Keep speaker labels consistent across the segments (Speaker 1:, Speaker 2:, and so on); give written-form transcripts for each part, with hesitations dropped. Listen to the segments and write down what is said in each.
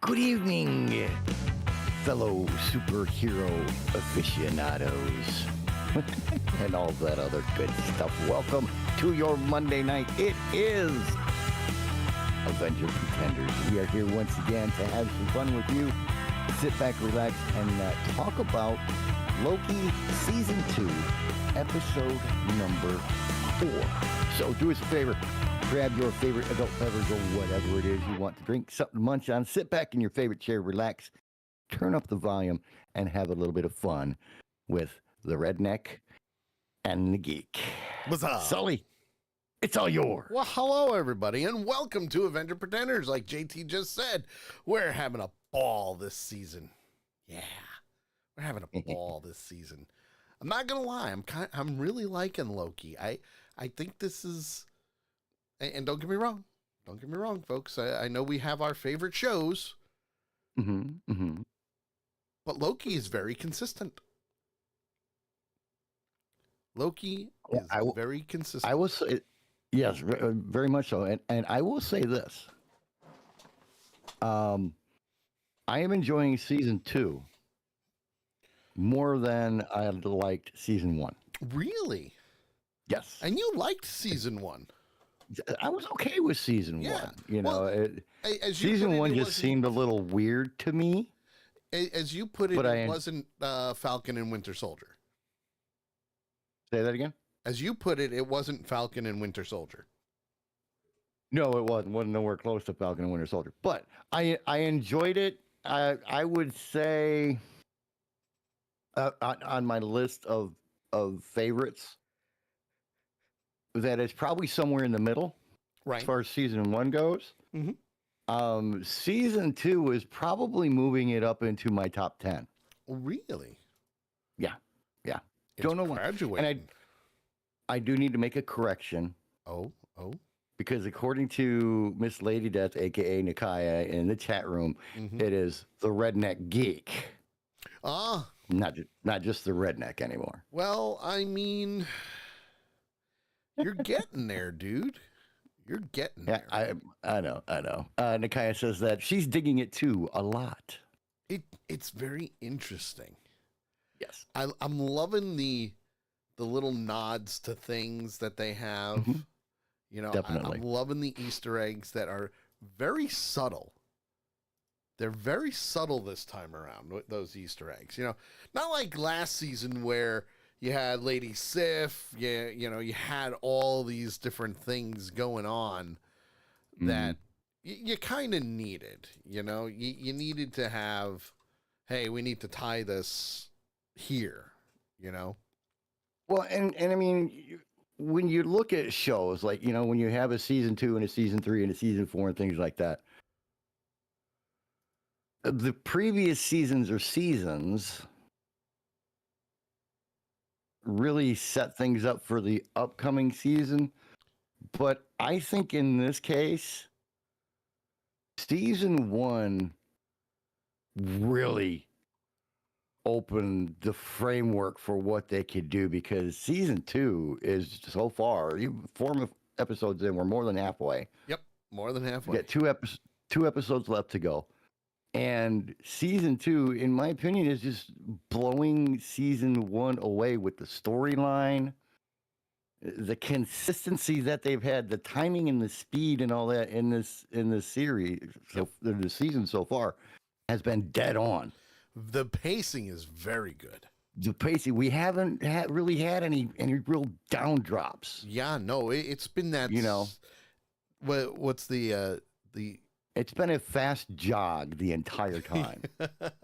Speaker 1: Good evening, fellow superhero aficionados and all that other good stuff. Welcome to your Monday night. It is Avenger Pretenders. We are here once again to have some fun with you. Sit back, relax, and talk about Loki Season 2, Episode number 4. So do us a favor. Grab your favorite adult beverage or whatever it is you want to drink, something to munch on. Sit back in your favorite chair, relax, turn up the volume, and have a little bit of fun with the redneck and the geek.
Speaker 2: What's up?
Speaker 1: Sully, it's all yours.
Speaker 2: Well, hello, everybody, and welcome to Avenger Pretenders. Like JT just said, we're having a ball this season. Yeah, we're having a ball this season. I'm not gonna lie, I'm really liking Loki. I think this is. And don't get me wrong, folks. I know we have our favorite shows, but Loki is very consistent. Loki is very consistent.
Speaker 1: I will say, yes, very much so. And I will say this. I am enjoying Season 2 more than I liked Season 1.
Speaker 2: Really?
Speaker 1: Yes.
Speaker 2: And you liked Season 1.
Speaker 1: I was okay with Season 1. You know, Season 1 just seemed a little weird to me.
Speaker 2: As you put it, it wasn't Falcon and Winter Soldier.
Speaker 1: Say that again?
Speaker 2: As you put it, it wasn't Falcon and Winter Soldier.
Speaker 1: No, it wasn't. Wasn't nowhere close to Falcon and Winter Soldier. But I enjoyed it. I would say on my list of favorites, that it's probably somewhere in the middle,
Speaker 2: right?
Speaker 1: As far as Season 1 goes.
Speaker 2: Mm-hmm.
Speaker 1: Season 2 is probably moving it up into my top 10.
Speaker 2: Really?
Speaker 1: Yeah.
Speaker 2: It's
Speaker 1: Don't know why. And I do need to make a correction.
Speaker 2: Oh.
Speaker 1: Because according to Miss Lady Death, aka Nikaya, in the chat room, It is the Redneck Geek. Not just the redneck anymore.
Speaker 2: Well, I mean, you're getting there, dude. You're getting there.
Speaker 1: I know. Nikaya says that she's digging it too a lot.
Speaker 2: It's very interesting.
Speaker 1: Yes,
Speaker 2: I'm loving the little nods to things that they have. You know,
Speaker 1: definitely.
Speaker 2: I'm loving the Easter eggs that are very subtle. They're very subtle this time around with those Easter eggs. You know, not like last season where you had Lady Sif, you know, you had all these different things going on that you kind of needed, you know, you needed to have, hey, we need to tie this here, you know?
Speaker 1: Well, and I mean, when you look at shows, like, you know, when you have a Season 2 and a Season 3 and a Season 4 and things like that, the previous seasons or seasons really set things up for the upcoming season. But I think in this case, Season 1 really opened the framework for what they could do, because Season 2 is so far, 4 episodes in, we're more than halfway.
Speaker 2: Yep, more than halfway.
Speaker 1: We got two episodes left to go. And Season 2, in my opinion, is just blowing Season 1 away with the storyline, the consistency that they've had, the timing and the speed and all that in this series. So the season so far has been dead on.
Speaker 2: The pacing is very good.
Speaker 1: The pacing, we haven't really had any real down drops.
Speaker 2: Yeah, no, it's been that.
Speaker 1: You know,
Speaker 2: what's the
Speaker 1: It's been a fast jog the entire time.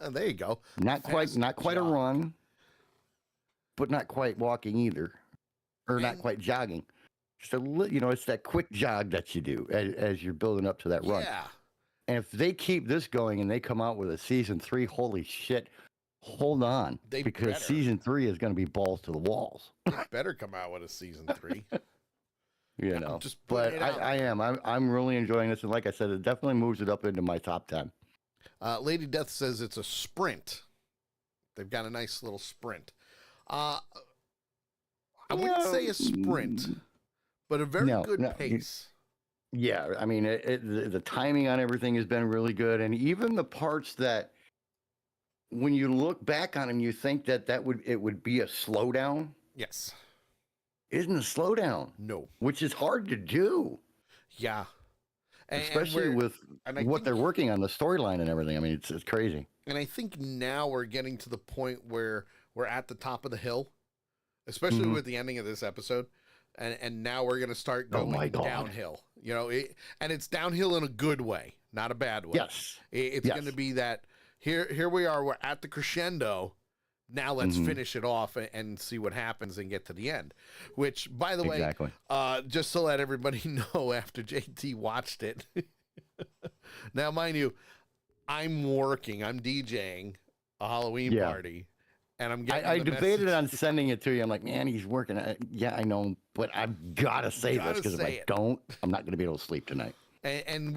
Speaker 2: There you go.
Speaker 1: Not quite a run, but not quite walking either, or not quite jogging. So, you know, it's that quick jog that you do as you're building up to that run.
Speaker 2: Yeah.
Speaker 1: And if they keep this going and they come out with a Season 3, holy shit, hold on, because Season 3 is going to be balls to the walls.
Speaker 2: They better come out with a Season 3.
Speaker 1: You know, but I'm really enjoying this, and like I said, it definitely moves it up into my top 10.
Speaker 2: Lady Death says it's a sprint. They've got a nice little sprint. I wouldn't say a sprint, but a very good pace.
Speaker 1: Yeah, I mean, the timing on everything has been really good, and even the parts that, when you look back on them, you think that it would be a slowdown.
Speaker 2: Yes.
Speaker 1: Isn't a slowdown,
Speaker 2: No.
Speaker 1: which is hard to do,
Speaker 2: Yeah. And
Speaker 1: especially
Speaker 2: we're
Speaker 1: with
Speaker 2: and I
Speaker 1: what
Speaker 2: think
Speaker 1: they're working on, the storyline and everything. I mean, it's crazy.
Speaker 2: and I think now we're getting to the point where we're at the top of the hill, especially
Speaker 1: Mhm.
Speaker 2: with the ending of this episode. And now we're going to start
Speaker 1: Oh my
Speaker 2: going
Speaker 1: God.
Speaker 2: downhill. You know, and it's downhill in a good way, not a bad way.
Speaker 1: Yes.
Speaker 2: It's
Speaker 1: Yes.
Speaker 2: going to be that here we are, we're at the crescendo. Now let's
Speaker 1: Mhm.
Speaker 2: finish it off and see what happens and get to the end. Which, by the
Speaker 1: Exactly.
Speaker 2: way, just to let everybody know, after JT watched it, now mind you, I'm DJing a Halloween
Speaker 1: Yeah.
Speaker 2: party, and I'm getting
Speaker 1: I
Speaker 2: the
Speaker 1: debated
Speaker 2: message.
Speaker 1: on sending it to you. I'm like, man, he's working. Yeah, I know, but I've got to say this,
Speaker 2: Gotta
Speaker 1: because if
Speaker 2: say
Speaker 1: I
Speaker 2: it.
Speaker 1: don't, I'm not going to be able to sleep tonight.
Speaker 2: And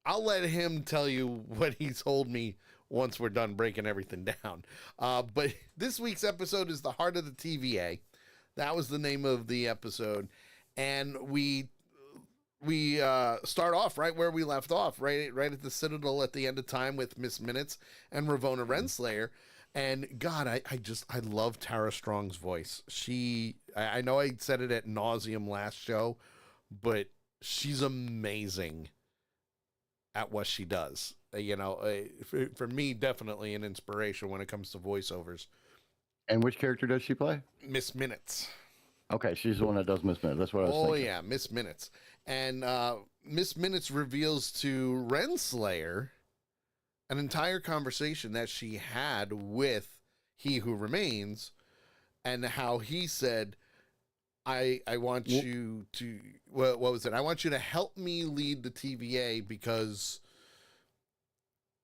Speaker 2: I'll let him tell you what he told me once we're done breaking everything down. But this week's episode is The Heart of the TVA. That was the name of the episode. And we start off right where we left off, right at the Citadel at the end of time, with Miss Minutes and Ravonna Renslayer. And God, I love Tara Strong's voice. I know I said it at nauseum last show, but she's amazing at what she does. For me, definitely an inspiration when it comes to voiceovers.
Speaker 1: And which character does she play?
Speaker 2: Miss Minutes.
Speaker 1: Okay, she's the one that does Miss Minutes. That's what I was
Speaker 2: Oh
Speaker 1: thinking.
Speaker 2: yeah, Miss Minutes. And Miss Minutes reveals to Renslayer an entire conversation that she had with He Who Remains, and how he said, I want you to, what was it? I want you to help me lead the TVA because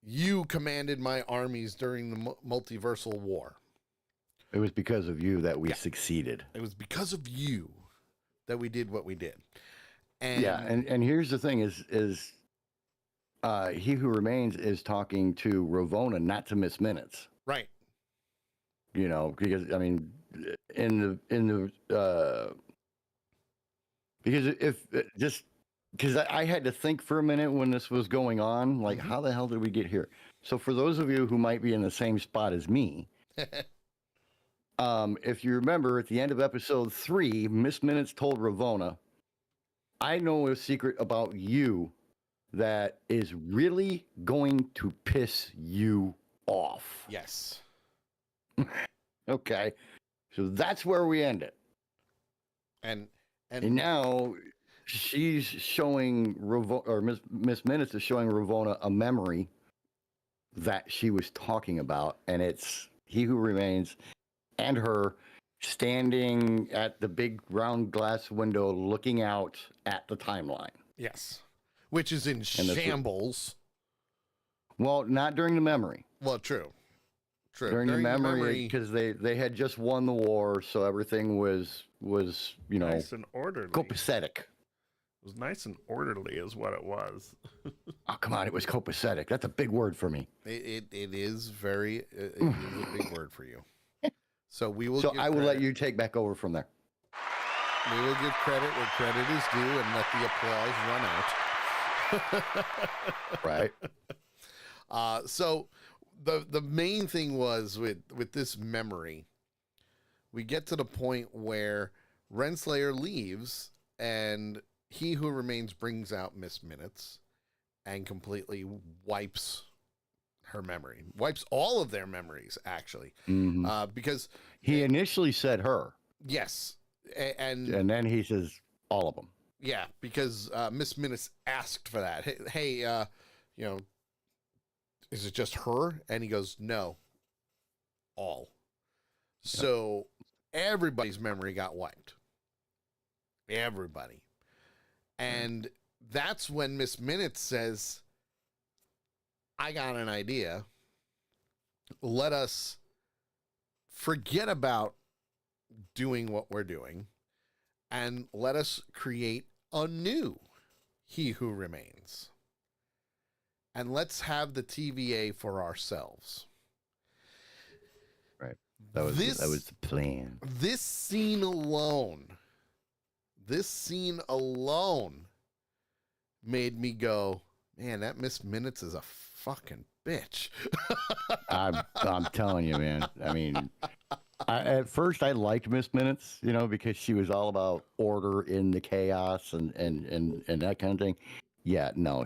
Speaker 2: you commanded my armies during the multiversal war.
Speaker 1: It was because of you that we
Speaker 2: Yeah.
Speaker 1: succeeded.
Speaker 2: It was because of you that we did what we did. And
Speaker 1: Yeah, and here's the thing: is He Who Remains is talking to Ravonna, not to Miss Minutes.
Speaker 2: right.
Speaker 1: You know, because I mean, in the because if just because I had to think for a minute when this was going on, like, how the hell did we get here? So for those of you who might be in the same spot as me, if you remember at the end of episode 3, Miss Minutes told Ravonna, I know a secret about you that is really going to piss you off.
Speaker 2: Yes.
Speaker 1: Okay. So that's where we end it.
Speaker 2: And
Speaker 1: now she's showing Miss Minutes is showing Ravonna a memory that she was talking about, and it's He Who Remains and her standing at the big round glass window looking out at the timeline.
Speaker 2: yes, which is in shambles.
Speaker 1: Well, not during the memory.
Speaker 2: Well, true.
Speaker 1: During the memory, because they had just won the war, so everything was
Speaker 3: Nice and orderly.
Speaker 1: copacetic.
Speaker 3: It was nice and orderly is what it was.
Speaker 1: Oh, come on, it was copacetic. That's a big word for me.
Speaker 2: It is very it is a big word for you. So we will.
Speaker 1: So
Speaker 2: give
Speaker 1: I will let
Speaker 2: credit.
Speaker 1: you take back over from there.
Speaker 2: We will give credit where credit is due and let the applause run out.
Speaker 1: Right.
Speaker 2: So the main thing was with this memory, we get to the point where Renslayer leaves and He Who Remains brings out Miss Minutes and completely wipes her memory, wipes all of their memories actually,
Speaker 1: Mhm.
Speaker 2: because
Speaker 1: He initially said her,
Speaker 2: yes, and
Speaker 1: and then he says all of them.
Speaker 2: yeah, because Miss Minutes asked for that. Hey, is it just her? And he goes, no, all. So everybody's memory got wiped. Everybody. And that's when Miss Minutes says, I got an idea. Let us forget about doing what we're doing and let us create a new He Who Remains. And let's have the TVA for ourselves.
Speaker 1: Right. That was the plan.
Speaker 2: This scene alone, this scene alone made me go, man, that Miss Minutes is a fucking bitch.
Speaker 1: I'm telling you, man. I mean, at first I liked Miss Minutes, you know, because she was all about order in the chaos and that kind of thing. Yeah, no,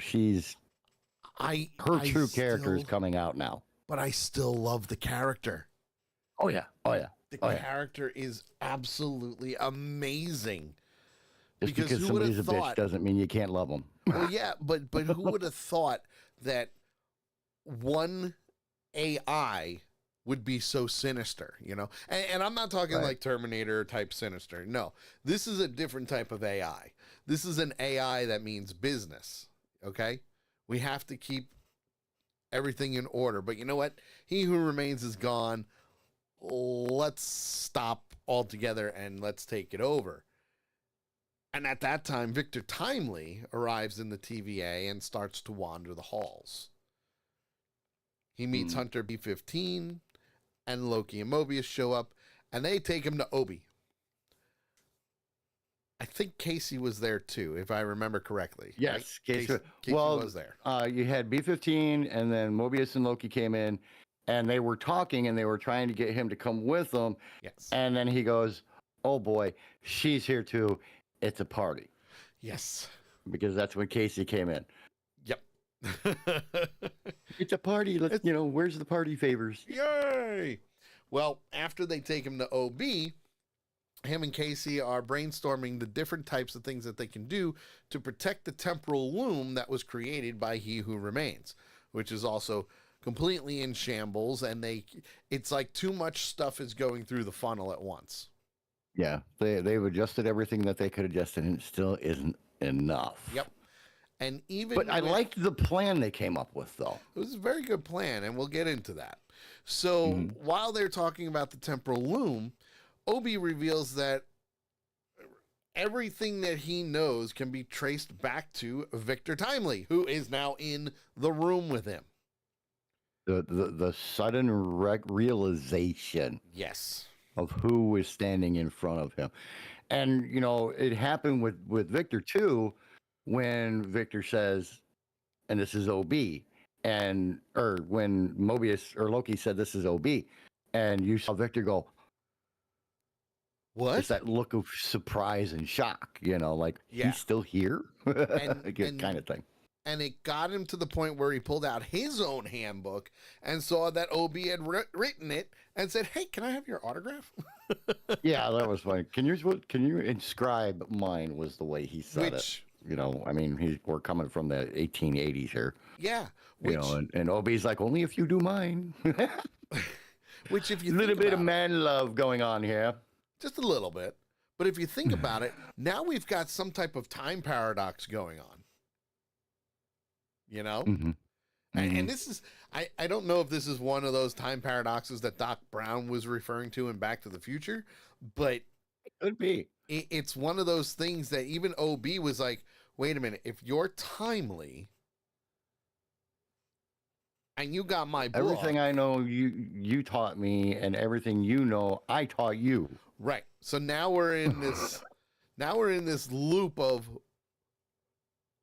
Speaker 1: her true character is coming out now.
Speaker 2: But I still love the character.
Speaker 1: Oh yeah, oh yeah.
Speaker 2: The
Speaker 1: Oh, yeah.
Speaker 2: character is absolutely amazing.
Speaker 1: Just because
Speaker 2: who
Speaker 1: somebody's a
Speaker 2: would've
Speaker 1: bitch doesn't mean you can't love them.
Speaker 2: Well, yeah, but who would have thought that one AI would be so sinister, you know? And I'm not talking
Speaker 1: Right.
Speaker 2: like Terminator type sinister. No, this is a different type of AI. This is an AI that means business, okay? We have to keep everything in order. But you know what? He who remains is gone. Let's stop altogether and let's take it over. And at that time, Victor Timely arrives in the TVA and starts to wander the halls. He meets Hunter B-15, and Loki and Mobius show up, and they take him to Obi. I think Casey was there too, if I remember correctly.
Speaker 1: Yes,
Speaker 2: right?
Speaker 1: Casey
Speaker 2: Casey was there.
Speaker 1: You had B-15, and then Mobius and Loki came in, and they were talking, and they were trying to get him to come with them.
Speaker 2: Yes.
Speaker 1: And then he goes, "Oh boy, she's here too. It's a party."
Speaker 2: Yes.
Speaker 1: Because that's when Casey came in.
Speaker 2: Yep.
Speaker 1: It's a party. Where's the party favors?
Speaker 2: Yay! Well, after they take him to OB, him and Casey are brainstorming the different types of things that they can do to protect the temporal loom that was created by He Who Remains, which is also completely in shambles, and it's like too much stuff is going through the funnel at once.
Speaker 1: Yeah, they've adjusted everything that they could adjust, and it still isn't enough.
Speaker 2: Yep. And even
Speaker 1: But I liked the plan they came up with, though.
Speaker 2: It was a very good plan, and we'll get into that. So while they're talking about the temporal loom, Obi reveals that everything that he knows can be traced back to Victor Timely, who is now in the room with him.
Speaker 1: The sudden realization
Speaker 2: Yes.
Speaker 1: of who was standing in front of him. And, it happened with Victor, too, when Victor says, and this is OB, or when Mobius or Loki said, this is OB, and you saw Victor go,
Speaker 2: What?
Speaker 1: it's that look of surprise and shock, like,
Speaker 2: Yeah.
Speaker 1: he's still here?
Speaker 2: And
Speaker 1: kind of thing.
Speaker 2: And it got him to the point where he pulled out his own handbook and saw that OB had written it and said, "Hey, can I have your autograph?"
Speaker 1: Yeah, that was funny. Can you inscribe mine? Was the way he said it. We're coming from the 1880s here.
Speaker 2: Yeah.
Speaker 1: And OB's like, only if you do mine.
Speaker 2: Which, if you
Speaker 1: a little
Speaker 2: think
Speaker 1: bit of
Speaker 2: about
Speaker 1: man love going on here.
Speaker 2: just a little bit. But if you think about it, now we've got some type of time paradox going on.
Speaker 1: Mm-hmm.
Speaker 2: And this is, I don't know if this is one of those time paradoxes that Doc Brown was referring to in Back to the Future, but
Speaker 1: It could be.
Speaker 2: it's one of those things that even OB was like, wait a minute, if you're timely and you got my book,
Speaker 1: Everything I know, you taught me, and everything you know, I taught you.
Speaker 2: right? So now we're in this loop of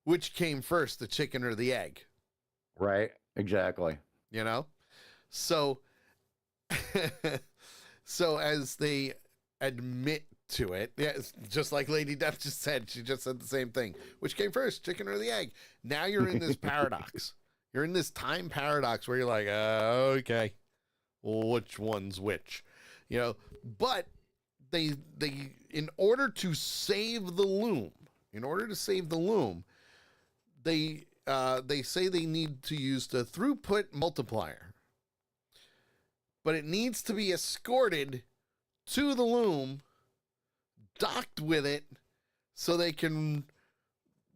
Speaker 2: which came first, the chicken or the egg?
Speaker 1: Right? Exactly.
Speaker 2: So so as they admit to it, yes, just like Lady Death just said, she just said the same thing. Which came first, chicken or the egg? Now you're in this paradox. You're in this time paradox where you're like, okay, well, which one's which? But they in order to save the loom, they say they need to use the throughput multiplier, but it needs to be escorted to the loom, docked with it, so they can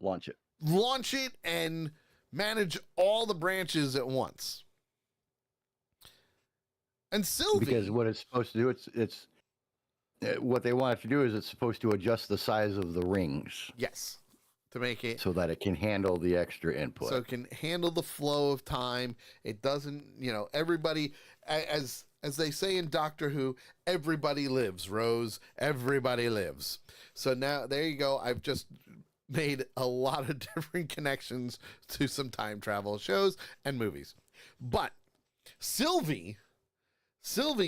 Speaker 1: Launch it.
Speaker 2: And manage all the branches at once. And Sylvie,
Speaker 1: Because what it's supposed to do, it's what they want it to do is it's supposed to adjust the size of the rings.
Speaker 2: yes, to make it
Speaker 1: so that it can handle the extra input.
Speaker 2: so it can handle the flow of time. It doesn't, everybody, as as they say in Doctor Who, everybody lives, Rose. Everybody lives. So now, there you go. I've just made a lot of different connections to some time travel shows and movies. But Sylvie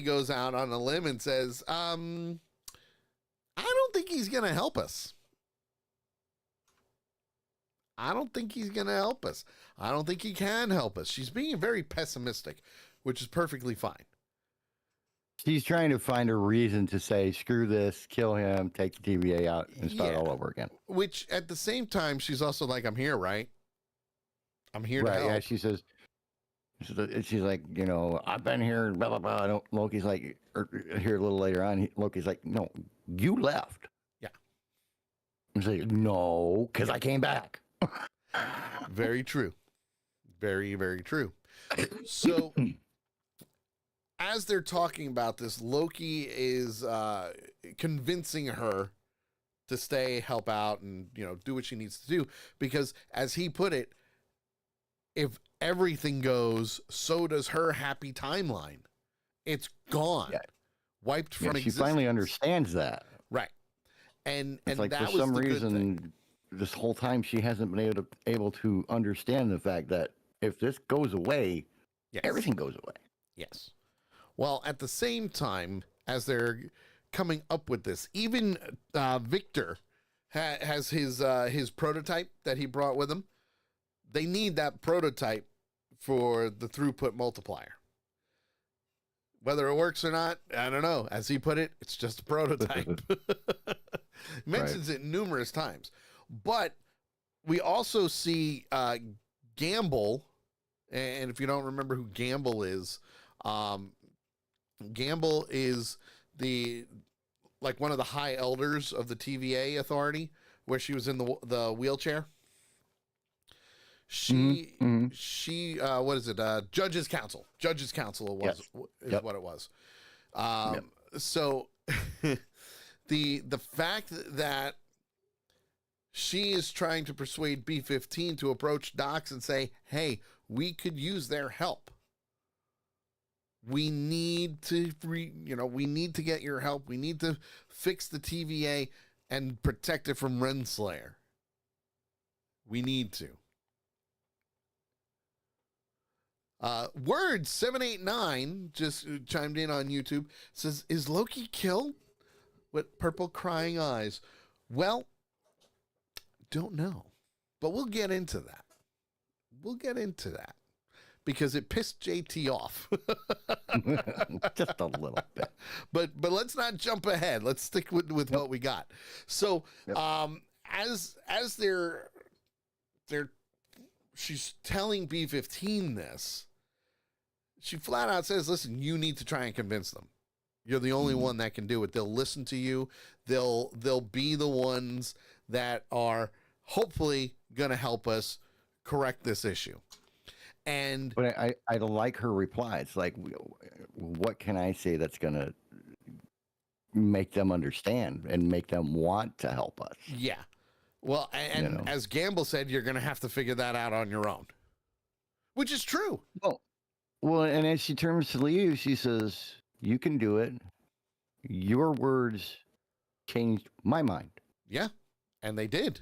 Speaker 2: goes out on a limb and says, I don't think he's going to help us. I don't think he's going to help us. I don't think he can help us. She's being very pessimistic, which is perfectly fine.
Speaker 1: She's trying to find a reason to say, screw this, kill him, take the TVA out, and start all over again.
Speaker 2: Which, at the same time, she's also like, I'm here, right? I'm here to help.
Speaker 1: Yeah, she says, she's like, you know, I've been here, blah, blah, blah. I don't, Loki's like, here a little later on, Loki's like, no, you left.
Speaker 2: Yeah.
Speaker 1: He's like, no, because I came back.
Speaker 2: Very true. Very, very true. So, as they're talking about this, Loki is convincing her to stay, help out, and, you know, do what she needs to do. Because, as he put it, if everything goes, so does her happy timeline. It's gone. Yeah. Wiped from existence.
Speaker 1: She finally understands that.
Speaker 2: Right. And
Speaker 1: like,
Speaker 2: that
Speaker 1: for
Speaker 2: was
Speaker 1: some
Speaker 2: the
Speaker 1: reason,
Speaker 2: good thing.
Speaker 1: This whole time she hasn't been able to understand the fact that if this goes away,
Speaker 2: yes,
Speaker 1: everything goes away.
Speaker 2: Yes. Well, at the same time, as they're coming up with this, even Victor has his prototype that he brought with him. They need that prototype for the throughput multiplier. Whether it works or not, I don't know. As he put it, it's just a prototype. Mentions it numerous times. But we also see Gamble, and if you don't remember who Gamble is one of the high elders of the TVA authority, where she was in the wheelchair. She what is it? Judges Council. Judges Council is what it was. So the fact that she is trying to persuade B-15 to approach Docs and say, hey, we could use their help. We need to get your help. We need to fix the TVA and protect it from Renslayer. We need to. Word 789 just chimed in on YouTube, says, is Loki killed? With purple crying eyes. Well, don't know, but we'll get into that. Because it pissed JT off.
Speaker 1: Just a little bit.
Speaker 2: But let's not jump ahead. Let's stick with what we got. So, as she's telling B-15 this, she flat out says, listen, you need to try and convince them. You're the only one that can do it. They'll listen to you. They'll be the ones that are hopefully going to help us correct this issue.
Speaker 1: But I like her reply. It's like, what can I say that's going to make them understand and make them want to help us?
Speaker 2: Yeah. Well, and as Gamble said, you're going to have to figure that out on your own, which is true.
Speaker 1: Well, and as she turns to leave, she says, you can do it. Your words changed my mind.
Speaker 2: Yeah, and they did.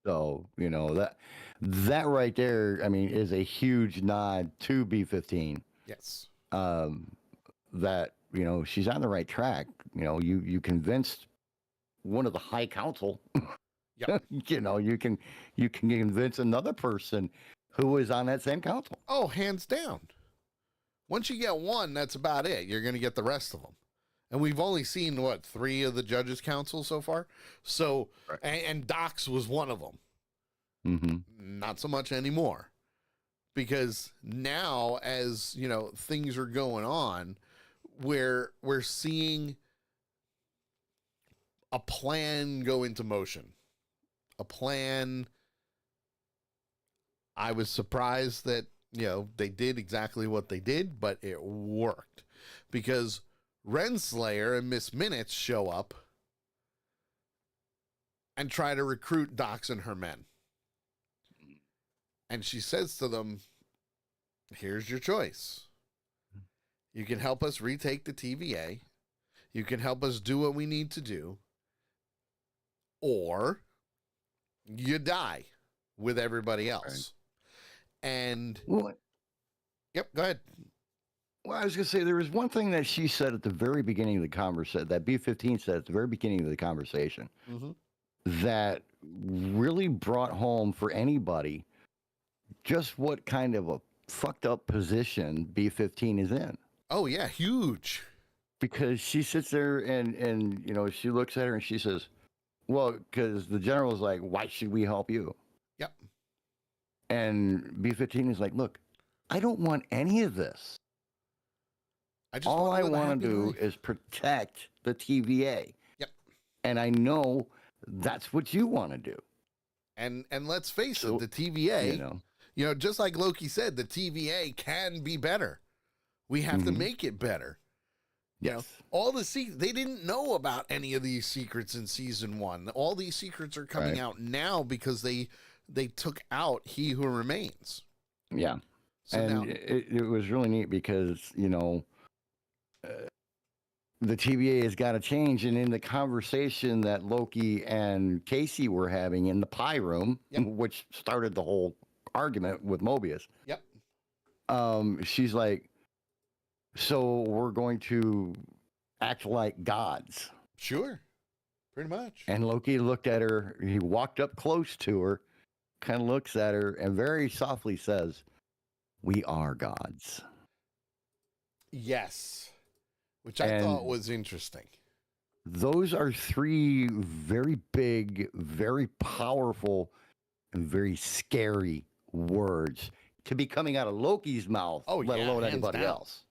Speaker 1: So, that right there, I mean, is a huge nod to B-15.
Speaker 2: Yes.
Speaker 1: That, she's on the right track. You convinced one of the High Council.
Speaker 2: Yep.
Speaker 1: You can convince another person who is on that same council.
Speaker 2: Oh, hands down. Once you get one, that's about it. You're going to get the rest of them. And we've only seen, 3 of the Judges Council so far? So, right. And Docs was one of them.
Speaker 1: Mm-hmm.
Speaker 2: Not so much anymore. Because now, as, things are going on, we're seeing a plan go into motion. A plan. I was surprised that, they did exactly what they did, but it worked. Because Renslayer and Miss Minutes show up and try to recruit Docs and her men. And she says to them, here's your choice. You can help us retake the TVA. You can help us do what we need to do. Or you die with everybody else. Right. And, yep, go ahead.
Speaker 1: Well, I was going to say, there was one thing that she said at the very beginning of the conversation, that B-15 said at the very beginning of the conversation, that really brought home for anybody just what kind of a fucked up position B-15 is in.
Speaker 2: Oh, yeah, huge.
Speaker 1: Because she sits there and you know, she looks at her and she says, well, because the general's like, why should we help you?
Speaker 2: Yep.
Speaker 1: And B-15 is like, look, I don't want any of this. All I want to do is protect the TVA.
Speaker 2: Yep.
Speaker 1: And I know that's what you want to do.
Speaker 2: And let's face it, the TVA, you know, just like Loki said, the TVA can be better. We have to make it better.
Speaker 1: Yes.
Speaker 2: You know, all the they didn't know about any of these secrets in season 1. All these secrets are coming out now because they took out He Who Remains.
Speaker 1: Yeah. So and now, it was really neat because, you know, the TVA has got to change. And in the conversation that Loki and Casey were having in the pie room, which started the whole argument with Mobius.
Speaker 2: Yep.
Speaker 1: She's like, so we're going to act like gods.
Speaker 2: Sure. Pretty much.
Speaker 1: And Loki looked at her. He walked up close to her, kind of looks at her, and very softly says, we are gods.
Speaker 2: Yes. Which I thought was interesting.
Speaker 1: Those are 3 very big, very powerful, and very scary words to be coming out of Loki's mouth, let alone anybody else.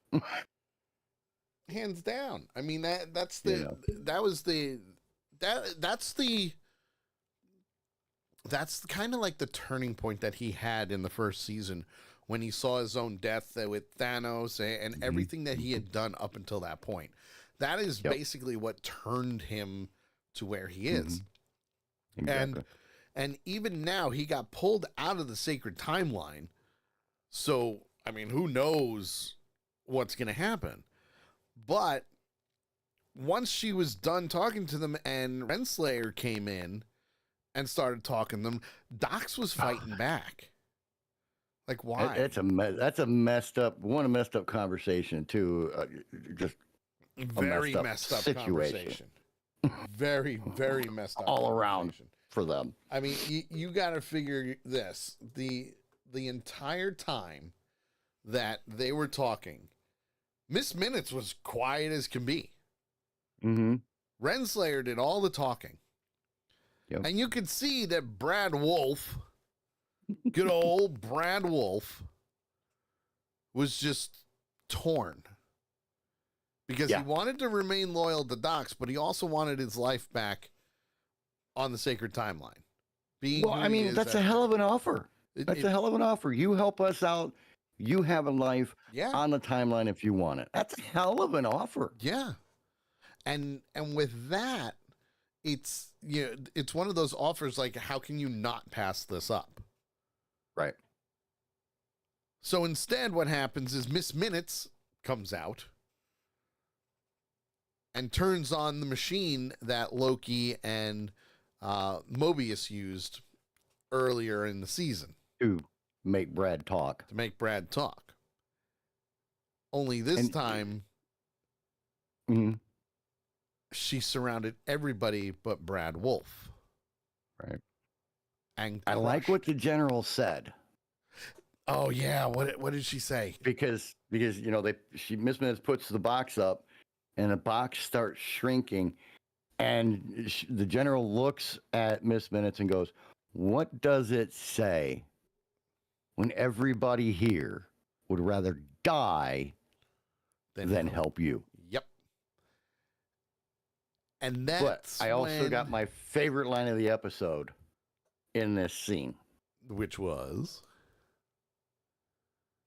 Speaker 2: Hands down. I mean, that's kind of like the turning point that he had in the first season when he saw his own death with Thanos and everything that he had done up until that point. That is basically what turned him to where he is. Exactly. And even now, he got pulled out of the sacred timeline. So, I mean, who knows what's going to happen? But once she was done talking to them and Renslayer came in and started talking to them, Dox was fighting back. Like, why?
Speaker 1: That's a messed up conversation too. Just
Speaker 2: very messed up situation. Very, very messed up.
Speaker 1: All around for them.
Speaker 2: I mean, you got to figure this: the entire time that they were talking, Miss Minutes was quiet as can be. Renslayer did all the talking, and you could see that Brad Wolf. Good old Brad Wolf was just torn because he wanted to remain loyal to Dox, but he also wanted his life back on the sacred timeline.
Speaker 1: That's a hell of an offer. That's a hell of an offer. You help us out. You have a life on the timeline if you want it. That's a hell of an offer.
Speaker 2: Yeah. And with that, it's one of those offers like, how can you not pass this up?
Speaker 1: Right.
Speaker 2: So instead, what happens is Miss Minutes comes out and turns on the machine that Loki and Mobius used earlier in the season.
Speaker 1: To make Brad talk.
Speaker 2: Only this time, she surrounded everybody but Brad Wolf.
Speaker 1: Right.
Speaker 2: And
Speaker 1: I like what the general said.
Speaker 2: Oh yeah, what did she say?
Speaker 1: Because Miss Minutes puts the box up, and the box starts shrinking, and the general looks at Miss Minutes and goes, "What does it say when everybody here would rather die than help you?"
Speaker 2: Yep. And that's
Speaker 1: I also got my favorite line of the episode in this scene,
Speaker 2: which was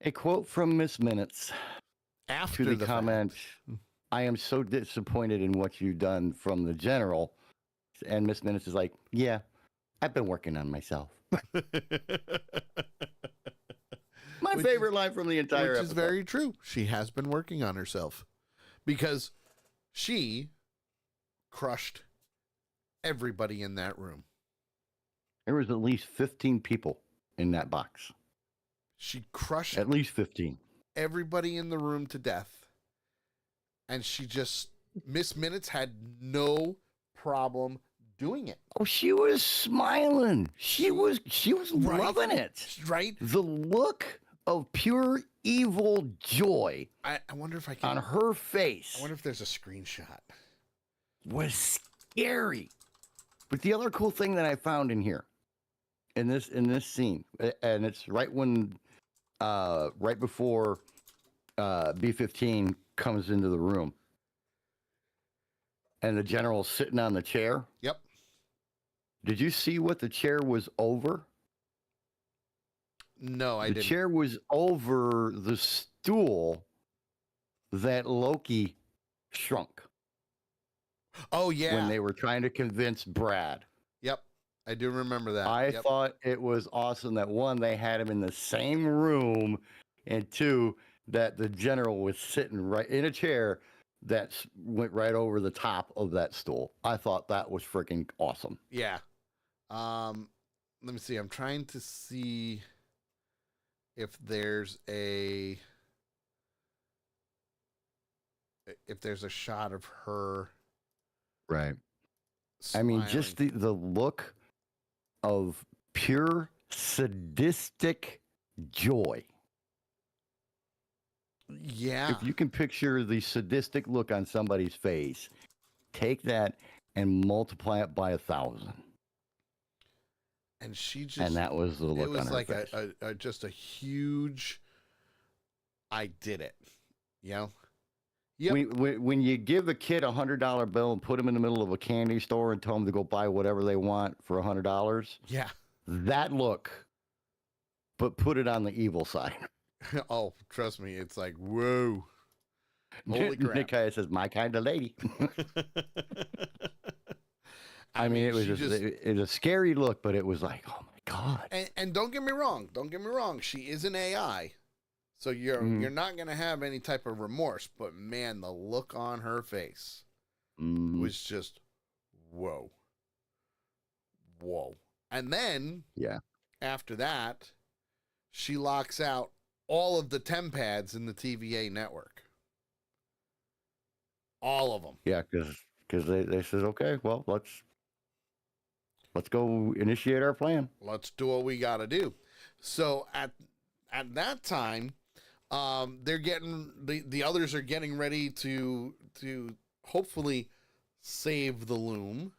Speaker 1: a quote from Miss Minutes
Speaker 2: after
Speaker 1: the comment, "I am so disappointed in what you've done," from the general. And Miss Minutes is like, "Yeah, I've been working on myself." My my favorite line from the entire
Speaker 2: which
Speaker 1: episode.
Speaker 2: is very true. She has been working on herself because she crushed everybody in that room.
Speaker 1: There was at least 15 people in that box.
Speaker 2: She crushed
Speaker 1: At least 15.
Speaker 2: everybody in the room to death. And she just, Miss Minutes had no problem doing it.
Speaker 1: Oh, she was smiling. She was
Speaker 2: Right.
Speaker 1: loving it.
Speaker 2: Right?
Speaker 1: The look of pure evil joy
Speaker 2: I wonder if I can.
Speaker 1: on her face
Speaker 2: I wonder if there's a screenshot.
Speaker 1: was scary. But the other cool thing that I found in here, in this scene, and it's right before B-15 comes into the room, and the general's sitting on the chair.
Speaker 2: Yep.
Speaker 1: Did you see what the chair was over?
Speaker 2: No, I
Speaker 1: The
Speaker 2: didn't.
Speaker 1: chair was over the stool that Loki shrunk
Speaker 2: Oh, yeah.
Speaker 1: when they were trying to convince Brad.
Speaker 2: Yep. I do remember that.
Speaker 1: I
Speaker 2: Yep.
Speaker 1: thought it was awesome that one, they had him in the same room, and two, that the general was sitting right in a chair that went right over the top of that stool. I thought that was freaking awesome.
Speaker 2: Yeah. Let me see. I'm trying to see if there's a shot of her.
Speaker 1: Right. I mean, just
Speaker 2: smiling.
Speaker 1: the look of pure sadistic joy.
Speaker 2: Yeah.
Speaker 1: If you can picture the sadistic look on somebody's face, take that and multiply it by 1,000.
Speaker 2: And she just.
Speaker 1: And that was the look
Speaker 2: it was
Speaker 1: on her
Speaker 2: like
Speaker 1: face.
Speaker 2: just a huge. I did it. You know. Yep.
Speaker 1: When you give a kid $100 bill and put them in the middle of a candy store and tell them to go buy whatever they want for $100,
Speaker 2: Yeah.
Speaker 1: that look, but put it on the evil side.
Speaker 2: Oh, trust me, it's like whoa. Holy crap.
Speaker 1: Nick Kaya says, "My kind of lady." I mean, it was
Speaker 2: she
Speaker 1: just, it was a scary look, but it was like, oh my god.
Speaker 2: and don't get me wrong. Don't get me wrong. She is an AI, so you're not gonna have any type of remorse. But man, the look on her face was just whoa, whoa. And then
Speaker 1: Yeah.
Speaker 2: after that, she locks out all of the TEMPads in the TVA network. All of them.
Speaker 1: Yeah, because they said, okay, well, let's go initiate our plan.
Speaker 2: Let's do what we got to do. So at that time, they're getting the others are getting ready to hopefully save the loom,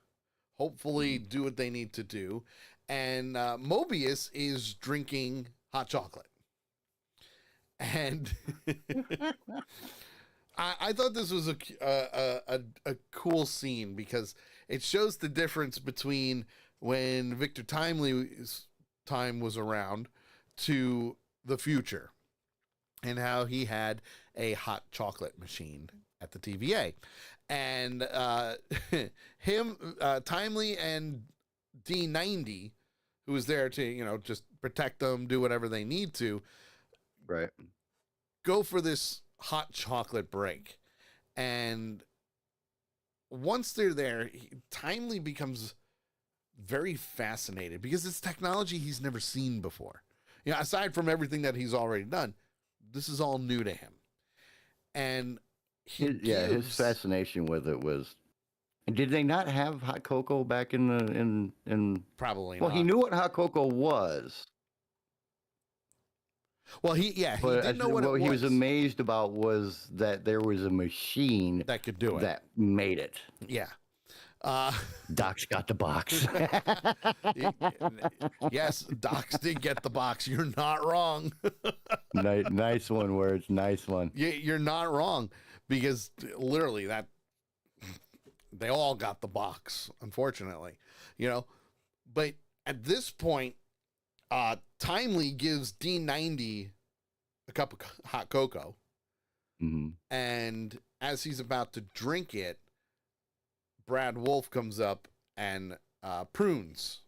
Speaker 2: hopefully do what they need to do, and Mobius is drinking hot chocolate, and I thought this was a cool scene because it shows the difference between when Victor Timely's time was around to the future and how he had a hot chocolate machine at the TVA. And Timely and D90, who was there to, just protect them, do whatever they need to,
Speaker 1: Right.
Speaker 2: go for this hot chocolate break. And once they're there, Timely becomes very fascinated because it's technology he's never seen before. Aside from everything that he's already done, this is all new to him. And
Speaker 1: his fascination with it was. Did they not have hot cocoa back in
Speaker 2: probably
Speaker 1: Well,
Speaker 2: not.
Speaker 1: he knew what hot cocoa was.
Speaker 2: Well, he didn't know what it was.
Speaker 1: he was amazed about was that there was a machine
Speaker 2: that could do it.
Speaker 1: that made it.
Speaker 2: Yeah.
Speaker 1: Doc's got the box.
Speaker 2: Yes, Docs did get the box. You're not wrong.
Speaker 1: Nice one, Words. Nice one.
Speaker 2: You're not wrong because literally they all got the box, unfortunately, But at this point, Timely gives D90 a cup of hot cocoa, and as he's about to drink it, Brad Wolf comes up and prunes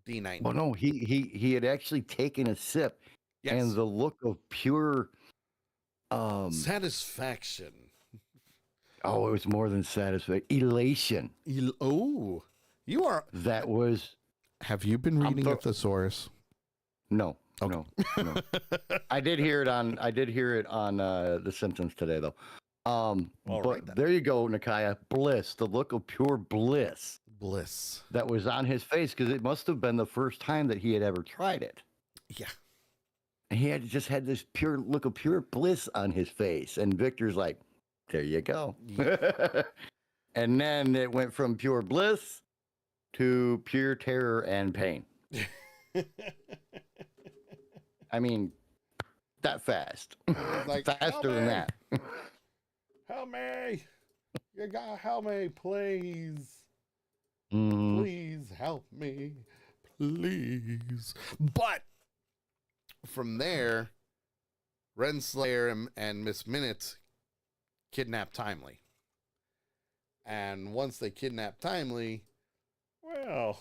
Speaker 2: D90.
Speaker 1: Oh no, he had actually taken a sip
Speaker 2: Yes.
Speaker 1: and the look of pure
Speaker 2: Satisfaction.
Speaker 1: oh, it was more than satisfaction, elation.
Speaker 2: Oh, you are.
Speaker 1: That was
Speaker 2: Have you been reading a thesaurus?
Speaker 1: no,
Speaker 2: Okay.
Speaker 1: no. I did hear it on The Simpsons today though.
Speaker 2: All
Speaker 1: But
Speaker 2: right, then.
Speaker 1: there you go, Nakaya. Bliss, the look of pure bliss
Speaker 2: Bliss.
Speaker 1: that was on his face, because it must have been the first time that he had ever tried it.
Speaker 2: Yeah.
Speaker 1: And he had just had this pure look of pure bliss on his face. And Victor's like, there you go. And then it went from pure bliss to pure terror and pain. I mean, that fast.
Speaker 2: Like,
Speaker 1: faster than that.
Speaker 2: Help me. You gotta help me, please.
Speaker 1: Mhm.
Speaker 2: Please help me. Please. But from there, Renslayer and Miss Minute kidnap Timely. And once they kidnap Timely, well,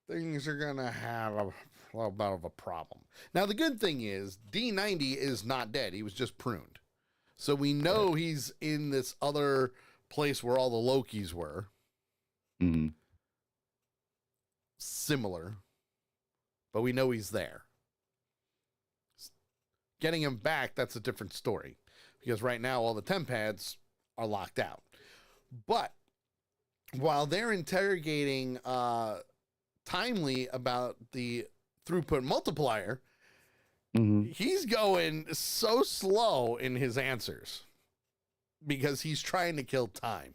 Speaker 2: things are going to have a little bit of a problem. Now, the good thing is D90 is not dead. He was just pruned. So we know he's in this other place where all the Lokis were.
Speaker 1: Mhm.
Speaker 2: Similar. But we know he's there. Getting him back, that's a different story. Because right now, all the Tempads are locked out. But while they're interrogating Timely about the throughput multiplier,
Speaker 1: Mhm.
Speaker 2: he's going so slow in his answers because he's trying to kill time.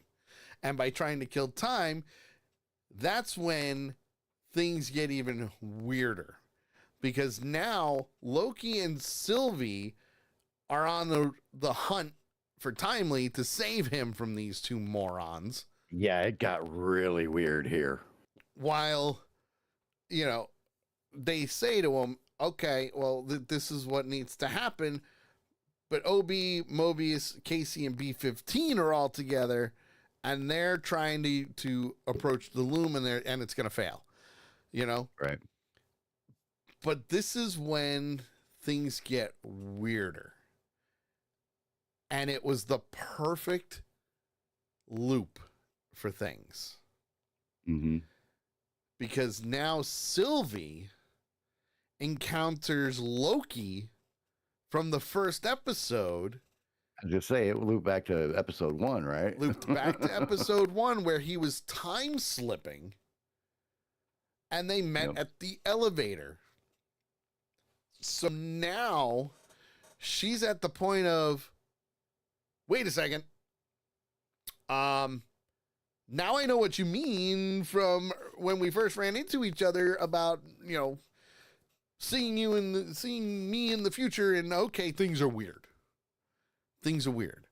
Speaker 2: And by trying to kill time, that's when things get even weirder. Because now Loki and Sylvie are on the hunt for Timely to save him from these two morons.
Speaker 1: Yeah, it got really weird here.
Speaker 2: While, they say to him, okay, well, this is what needs to happen. But OB, Mobius, Casey, and B-15 are all together, and they're trying to approach the loom, and it's going to fail,
Speaker 1: Right.
Speaker 2: But this is when things get weirder. And it was the perfect loop for things.
Speaker 1: Mm-hmm.
Speaker 2: Because now Sylvie encounters Loki from the first episode.
Speaker 1: I just say it looped back to episode 1, right?
Speaker 2: Looped back to episode 1 where he was time slipping. And they met at the elevator. So now she's at the point of, wait a second. Now I know what you mean from when we first ran into each other about, seeing me in the future, and okay, things are weird. Things are weird.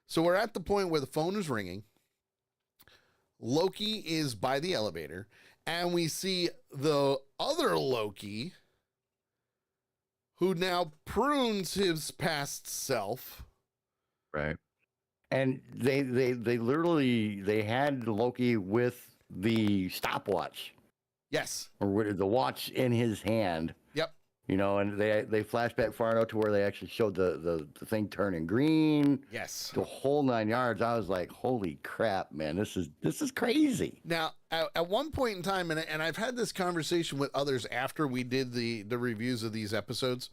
Speaker 2: So we're at the point where the phone is ringing. Loki is by the elevator, and we see the other Loki who now prunes his past self.
Speaker 1: Right. And they literally, they had Loki with the stopwatch.
Speaker 2: Yes.
Speaker 1: Or with the watch in his hand.
Speaker 2: Yep.
Speaker 1: And they flashed back far enough to where they actually showed the thing turning green.
Speaker 2: Yes.
Speaker 1: The whole 9 yards. I was like, holy crap, man, this is crazy.
Speaker 2: Now, at one point in time, and I've had this conversation with others after we did the reviews of these episodes,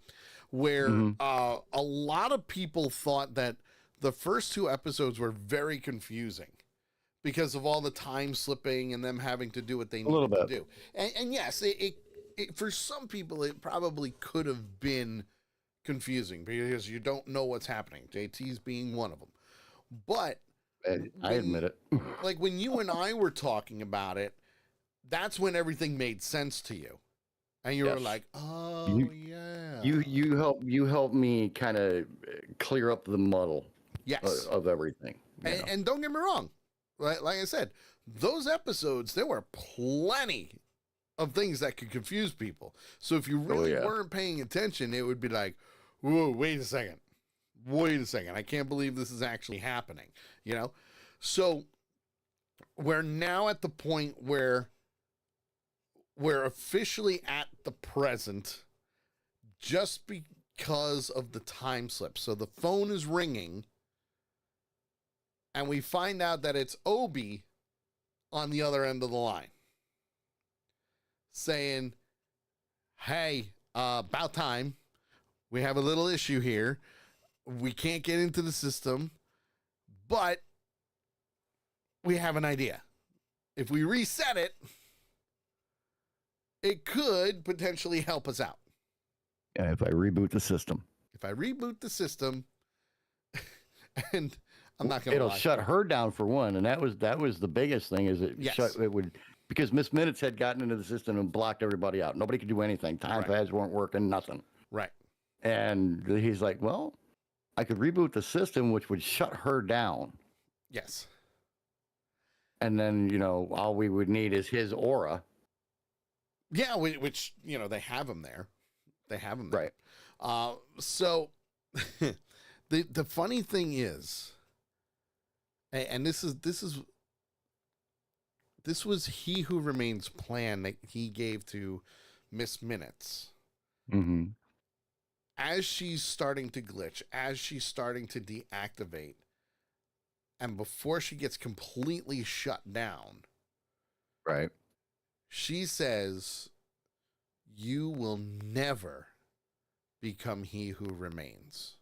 Speaker 2: where a lot of people thought that the first 2 episodes were very confusing because of all the time slipping and them having to do what they needed to do. And yes, it for some people, it probably could have been confusing because you don't know what's happening. JT's being one of them. But
Speaker 1: I admit it.
Speaker 2: Like when you and I were talking about it, that's when everything made sense to you. And you were like, oh, yeah.
Speaker 1: You help me kind of clear up the muddle.
Speaker 2: Yes.
Speaker 1: Of everything.
Speaker 2: And don't get me wrong. Like I said, those episodes, there were plenty of things that could confuse people. So if you really weren't paying attention, it would be like, whoa, wait a second. I can't believe this is actually happening. So we're now at the point where we're officially at the present. just because of the time slip. So the phone is ringing, and we find out that it's Obi on the other end of the line saying, hey, about time. We have a little issue here. We can't get into the system, but we have an idea. If we reset it, it could potentially help us out.
Speaker 1: Yeah, if I reboot the system,
Speaker 2: If I reboot the system, and I'm not going to
Speaker 1: it'll
Speaker 2: lie.
Speaker 1: shut her down for one, and that was the biggest thing. Is it
Speaker 2: Yes.
Speaker 1: shut? It would, because Miss Minutes had gotten into the system and blocked everybody out. Nobody could do anything. Time pads weren't working. Nothing.
Speaker 2: Right.
Speaker 1: And he's like, well, I could reboot the system, which would shut her down.
Speaker 2: Yes.
Speaker 1: And then, you know, all we would need is his aura.
Speaker 2: Yeah, which, you know, they have him there. They have him there.
Speaker 1: Right.
Speaker 2: So the funny thing is, and this was He Who Remains plan that he gave to Miss Minutes.
Speaker 1: Mm-hmm.
Speaker 2: As she's starting to glitch, as she's starting to deactivate, and before she gets completely shut down,
Speaker 1: Right.
Speaker 2: she says, you will never become He Who Remains.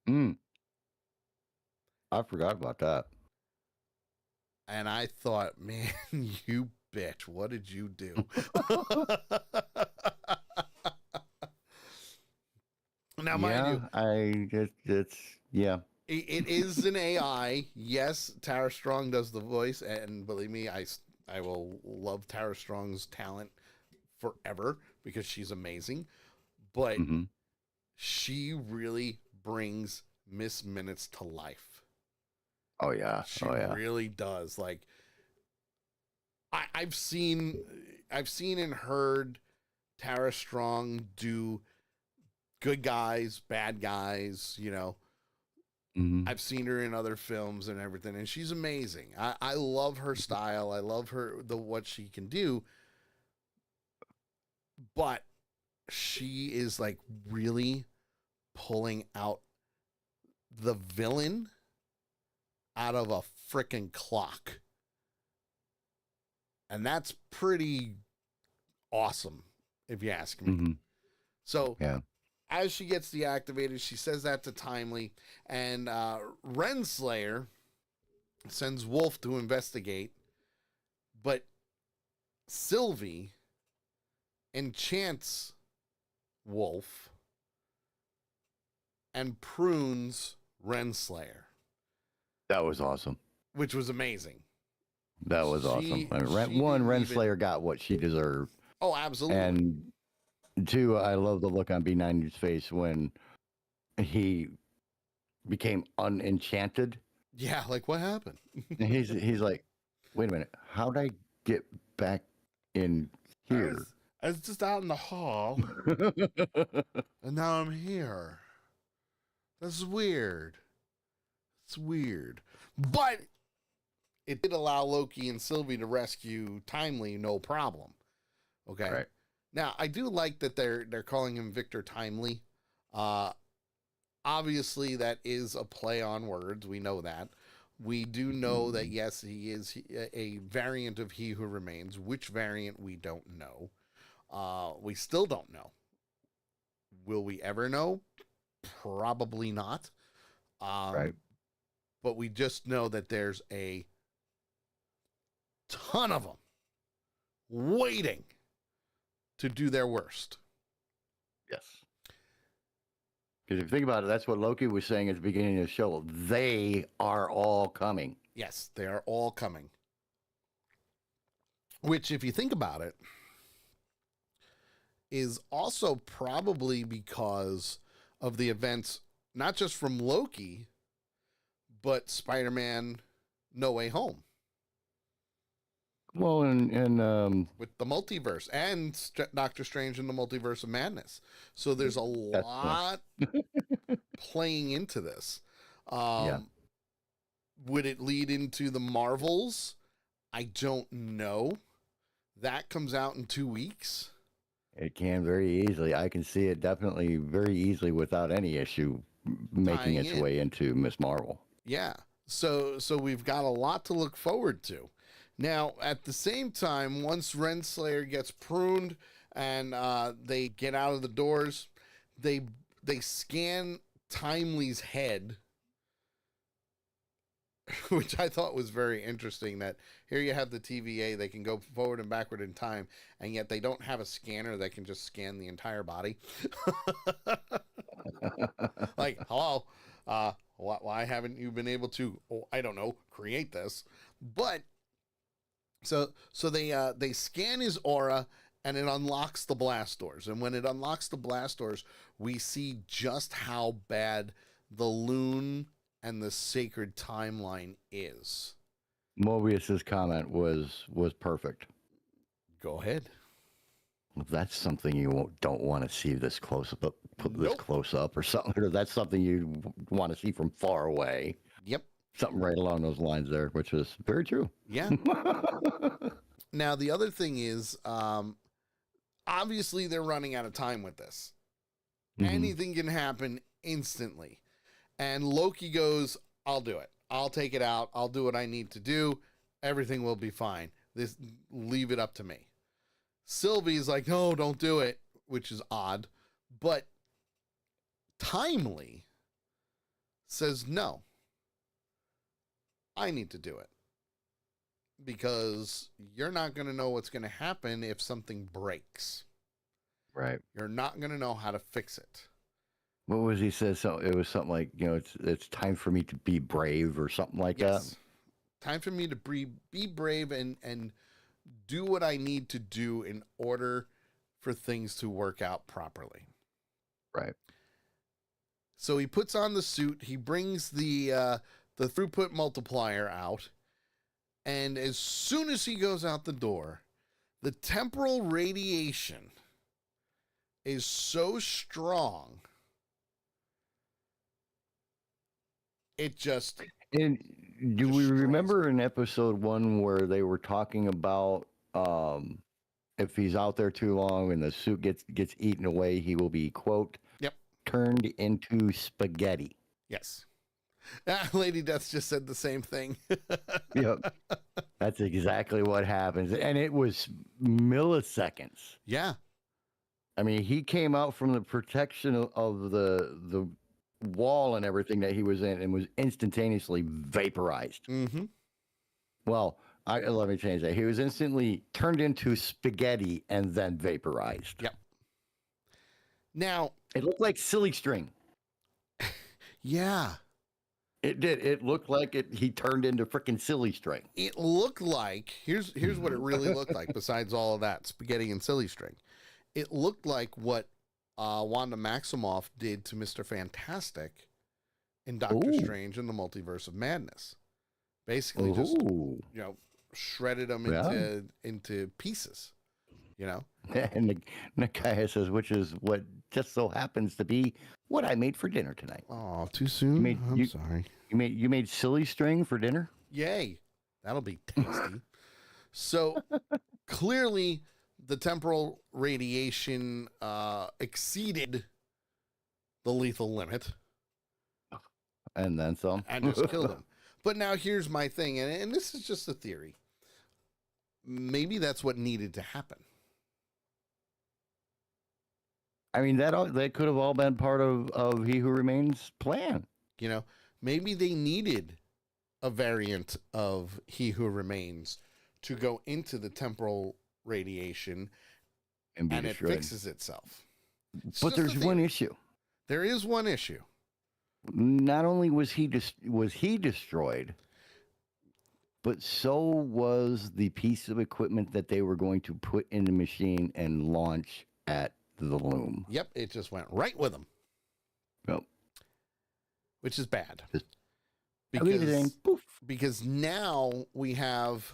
Speaker 1: I forgot about that.
Speaker 2: And I thought, man, you bitch, what did you do? Now, mind you, it is an AI. Yes, Tara Strong does the voice, and believe me, I will love Tara Strong's talent forever because she's amazing. But she really brings Miss Minutes to life.
Speaker 1: Oh yeah.
Speaker 2: She really does. Like, I've seen and heard Tara Strong do good guys, bad guys, you know. I've seen her in other films and everything, and she's amazing. I love her style. I love what she can do. But she is like really pulling out the villain out of a freaking clock. And that's pretty awesome, if you ask me. So as she gets deactivated, she says that to Timely, and Renslayer sends Wolf to investigate, but Sylvie enchants Wolf and prunes Renslayer.
Speaker 1: That was awesome.
Speaker 2: Which was amazing.
Speaker 1: That was awesome. I mean, Renslayer got what she deserved.
Speaker 2: Oh, absolutely.
Speaker 1: And two, I love the look on B90's face when he became unenchanted.
Speaker 2: Yeah, like what happened?
Speaker 1: he's like, wait a minute, how'd I get back in here?
Speaker 2: I was just out in the hall, and now I'm here. That's weird. It's weird. But it did allow Loki and Sylvie to rescue Timely, no problem. Okay.
Speaker 1: Right.
Speaker 2: Now, I do like that they're calling him Victor Timely. Obviously, that is a play on words. We know that. We do know that, yes, he is a variant of He Who Remains. Which variant, we don't know. We still don't know. Will we ever know? Probably not.
Speaker 1: Right.
Speaker 2: But we just know that there's a ton of them waiting to do their worst.
Speaker 1: Yes. Because if you think about it, that's what Loki was saying at the beginning of the show. They are all coming.
Speaker 2: Yes, they are all coming. Which, if you think about it, is also probably because of the events, not just from Loki, but Spider-Man No Way Home.
Speaker 1: Well, and
Speaker 2: with the multiverse and Doctor Strange in the Multiverse of Madness. So there's a lot playing into this. Would it lead into the Marvels? I don't know. That comes out in 2 weeks.
Speaker 1: It can very easily. I can see it definitely very easily without any issue making
Speaker 2: Tying
Speaker 1: its
Speaker 2: in.
Speaker 1: way into Miss Marvel.
Speaker 2: Yeah. So we've got a lot to look forward to. Now, at the same time, once Renslayer gets pruned and they get out of the doors, they they scan Timely's head, which I thought was very interesting. That here you have the TVA, they can go forward and backward in time, and yet they don't have a scanner that can just scan the entire body. Like, hello, why haven't you been able to? Oh, I don't know, create this, but so they scan his aura and it unlocks the blast doors. And when it unlocks the blast doors, we see just how bad the Loon and the sacred timeline is.
Speaker 1: Mobius's comment was perfect.
Speaker 2: Go ahead.
Speaker 1: That's something you don't want to see this close up, put this
Speaker 2: Nope.
Speaker 1: close up or something. Or that's something you want to see from far away.
Speaker 2: Yep.
Speaker 1: Something right along those lines there, which is very true.
Speaker 2: Yeah. Now the other thing is, obviously they're running out of time with this.
Speaker 1: Mhm.
Speaker 2: Anything can happen instantly. And Loki goes, I'll do it. I'll take it out. I'll do what I need to do. Everything will be fine. Leave it up to me. Sylvie's like, no, don't do it, which is odd. But Timely says, no, I need to do it. Because you're not going to know what's going to happen if something breaks.
Speaker 1: Right.
Speaker 2: You're not going to know how to fix it.
Speaker 1: What was he said? So it was something like, it's time for me to be brave or something like that.
Speaker 2: Time for me to be brave and do what I need to do in order for things to work out properly.
Speaker 1: Right.
Speaker 2: So he puts on the suit. He brings the throughput multiplier out. And as soon as he goes out the door, the temporal radiation is so strong, it just...
Speaker 1: And do we
Speaker 2: destroys
Speaker 1: remember in episode 1 where they were talking about if he's out there too long and the suit gets eaten away, he will be, quote,
Speaker 2: Yep.
Speaker 1: turned into spaghetti.
Speaker 2: Yes. Lady Death just said the same thing.
Speaker 1: Yep. That's exactly what happens. And it was milliseconds.
Speaker 2: Yeah.
Speaker 1: I mean, he came out from the protection of the wall and everything that he was in and was instantaneously vaporized.
Speaker 2: Mm-hmm.
Speaker 1: Well, let me change that. He was instantly turned into spaghetti and then vaporized.
Speaker 2: Yep. Now,
Speaker 1: It looked like silly string.
Speaker 2: yeah.
Speaker 1: It did. It looked like he turned into freaking silly string.
Speaker 2: It looked like, here's what it really looked like, besides all of that spaghetti and silly string. It looked like what Wanda Maximoff did to Mr. Fantastic in Doctor
Speaker 1: Ooh.
Speaker 2: Strange in the Multiverse of Madness. Basically just, shredded them into pieces,
Speaker 1: And the guy says, which is what just so happens to be what I made for dinner tonight.
Speaker 2: Oh, too soon? I'm sorry.
Speaker 1: You made silly string for dinner?
Speaker 2: Yay. That'll be tasty. So clearly the temporal radiation exceeded the lethal limit.
Speaker 1: And then some.
Speaker 2: And just killed him. But now here's my thing, and this is just a theory. Maybe that's what needed to happen.
Speaker 1: I mean, that could have all been part of He Who Remains' plan.
Speaker 2: Maybe they needed a variant of He Who Remains to go into the temporal radiation
Speaker 1: And
Speaker 2: it fixes itself.
Speaker 1: But there's one issue.
Speaker 2: There is one issue.
Speaker 1: Not only was he destroyed, but so was the piece of equipment that they were going to put in the machine and launch at the loom.
Speaker 2: Yep, it just went right with them.
Speaker 1: Yep.
Speaker 2: Which is bad.
Speaker 1: Everything, poof.
Speaker 2: Because now we have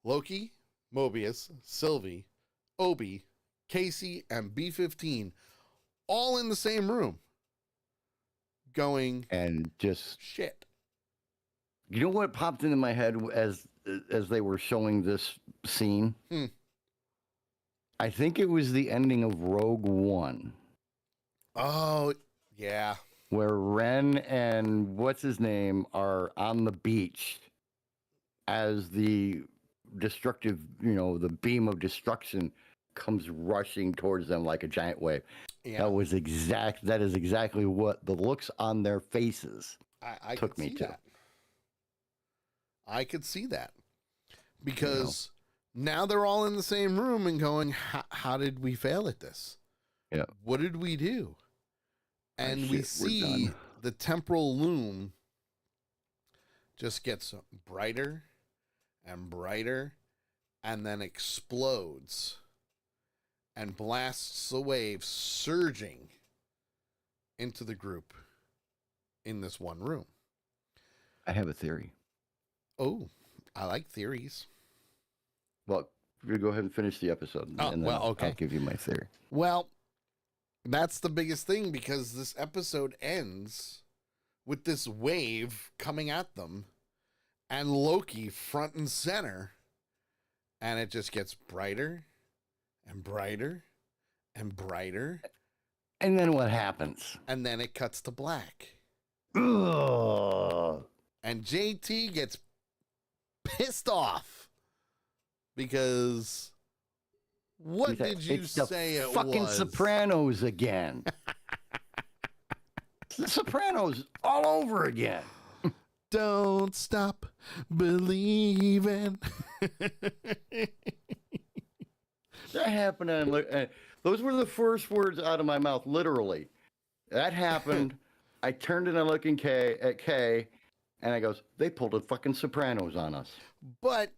Speaker 2: Loki, Mobius, Sylvie, Obi, Casey, and B-15 all in the same room going,
Speaker 1: And just,
Speaker 2: shit.
Speaker 1: you know what popped into my head as they were showing this scene? I think it was the ending of Rogue One,
Speaker 2: Oh, yeah.
Speaker 1: where Ren and what's his name are on the beach as the destructive, the beam of destruction comes rushing towards them like a giant wave.
Speaker 2: Yeah.
Speaker 1: That is exactly what the looks on their faces
Speaker 2: I
Speaker 1: took
Speaker 2: could
Speaker 1: me
Speaker 2: see
Speaker 1: to.
Speaker 2: that. I could see that. Because now they're all in the same room and going, how did we fail at this?
Speaker 1: Yeah.
Speaker 2: What did we do? And we
Speaker 1: Shit, we're
Speaker 2: see
Speaker 1: done.
Speaker 2: the temporal loom just gets brighter and brighter and then explodes and blasts the wave surging into the group in this one room.
Speaker 1: I have a theory.
Speaker 2: Oh, I like theories.
Speaker 1: Well, you go ahead and finish the episode,
Speaker 2: Oh,
Speaker 1: and then
Speaker 2: well, okay.
Speaker 1: I'll give you my theory.
Speaker 2: Well, that's the biggest thing because this episode ends with this wave coming at them and Loki front and center, and it just gets brighter and brighter and brighter.
Speaker 1: And then what happens?
Speaker 2: And then it cuts to black.
Speaker 1: Ugh.
Speaker 2: And JT gets pissed off because what did you
Speaker 1: It's the
Speaker 2: say it
Speaker 1: fucking
Speaker 2: was?
Speaker 1: Sopranos again. It's the Sopranos all over again.
Speaker 2: Don't stop believing.
Speaker 1: That happened, and those were the first words out of my mouth, literally. That happened. I turned and I looked at Kay, and I goes, they pulled a fucking Sopranos on us.
Speaker 2: But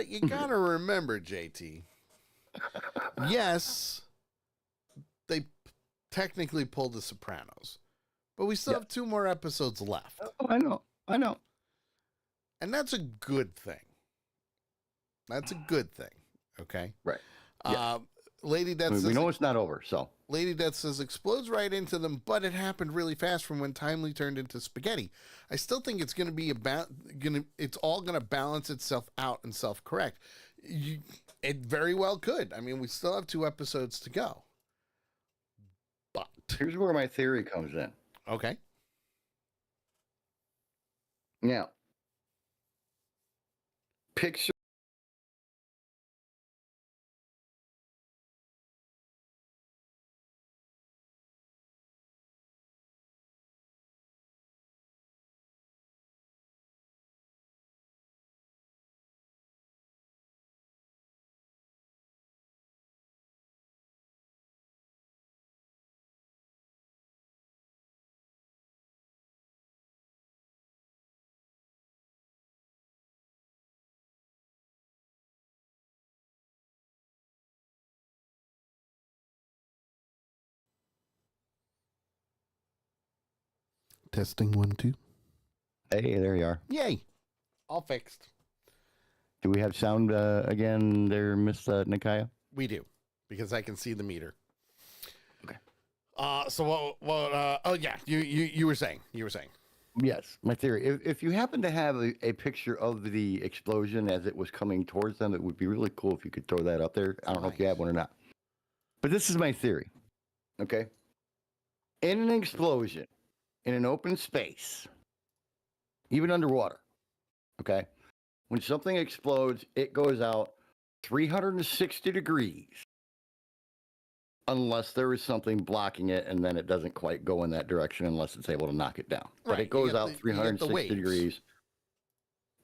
Speaker 2: you gotta remember, JT. Yes, they technically pulled the Sopranos, but we still have 2 more episodes left.
Speaker 1: Oh, I know.
Speaker 2: And that's a good thing. That's a good thing. Okay.
Speaker 1: Right. Yeah.
Speaker 2: Lady Death says,
Speaker 1: We know it's not over, so.
Speaker 2: Lady Death says explodes right into them, but it happened really fast from when Timely turned into spaghetti. I still think it's going to be it's all going to balance itself out and self-correct. It very well could. I mean, we still have 2 episodes to go. But
Speaker 1: Here's where my theory comes in.
Speaker 2: okay.
Speaker 1: Now, picture
Speaker 2: Testing 1 2.
Speaker 1: Hey, there you are.
Speaker 2: Yay. All fixed.
Speaker 1: Do we have sound again there, Miss Nikaya?
Speaker 2: We do, because I can see the meter.
Speaker 1: Okay.
Speaker 2: So what oh yeah, you were saying.
Speaker 1: Yes, my theory. If you happen to have a picture of the explosion as it was coming towards them, it would be really cool if you could throw that up there. I don't know if you have one or not. But this is my theory. Okay. In an explosion, in an open space, even underwater, okay, when something explodes, it goes out 360 degrees unless there is something blocking it, and then it doesn't quite go in that direction unless it's able to knock it down. But
Speaker 2: Right,
Speaker 1: it goes
Speaker 2: you
Speaker 1: out
Speaker 2: get the
Speaker 1: 360
Speaker 2: waves.
Speaker 1: degrees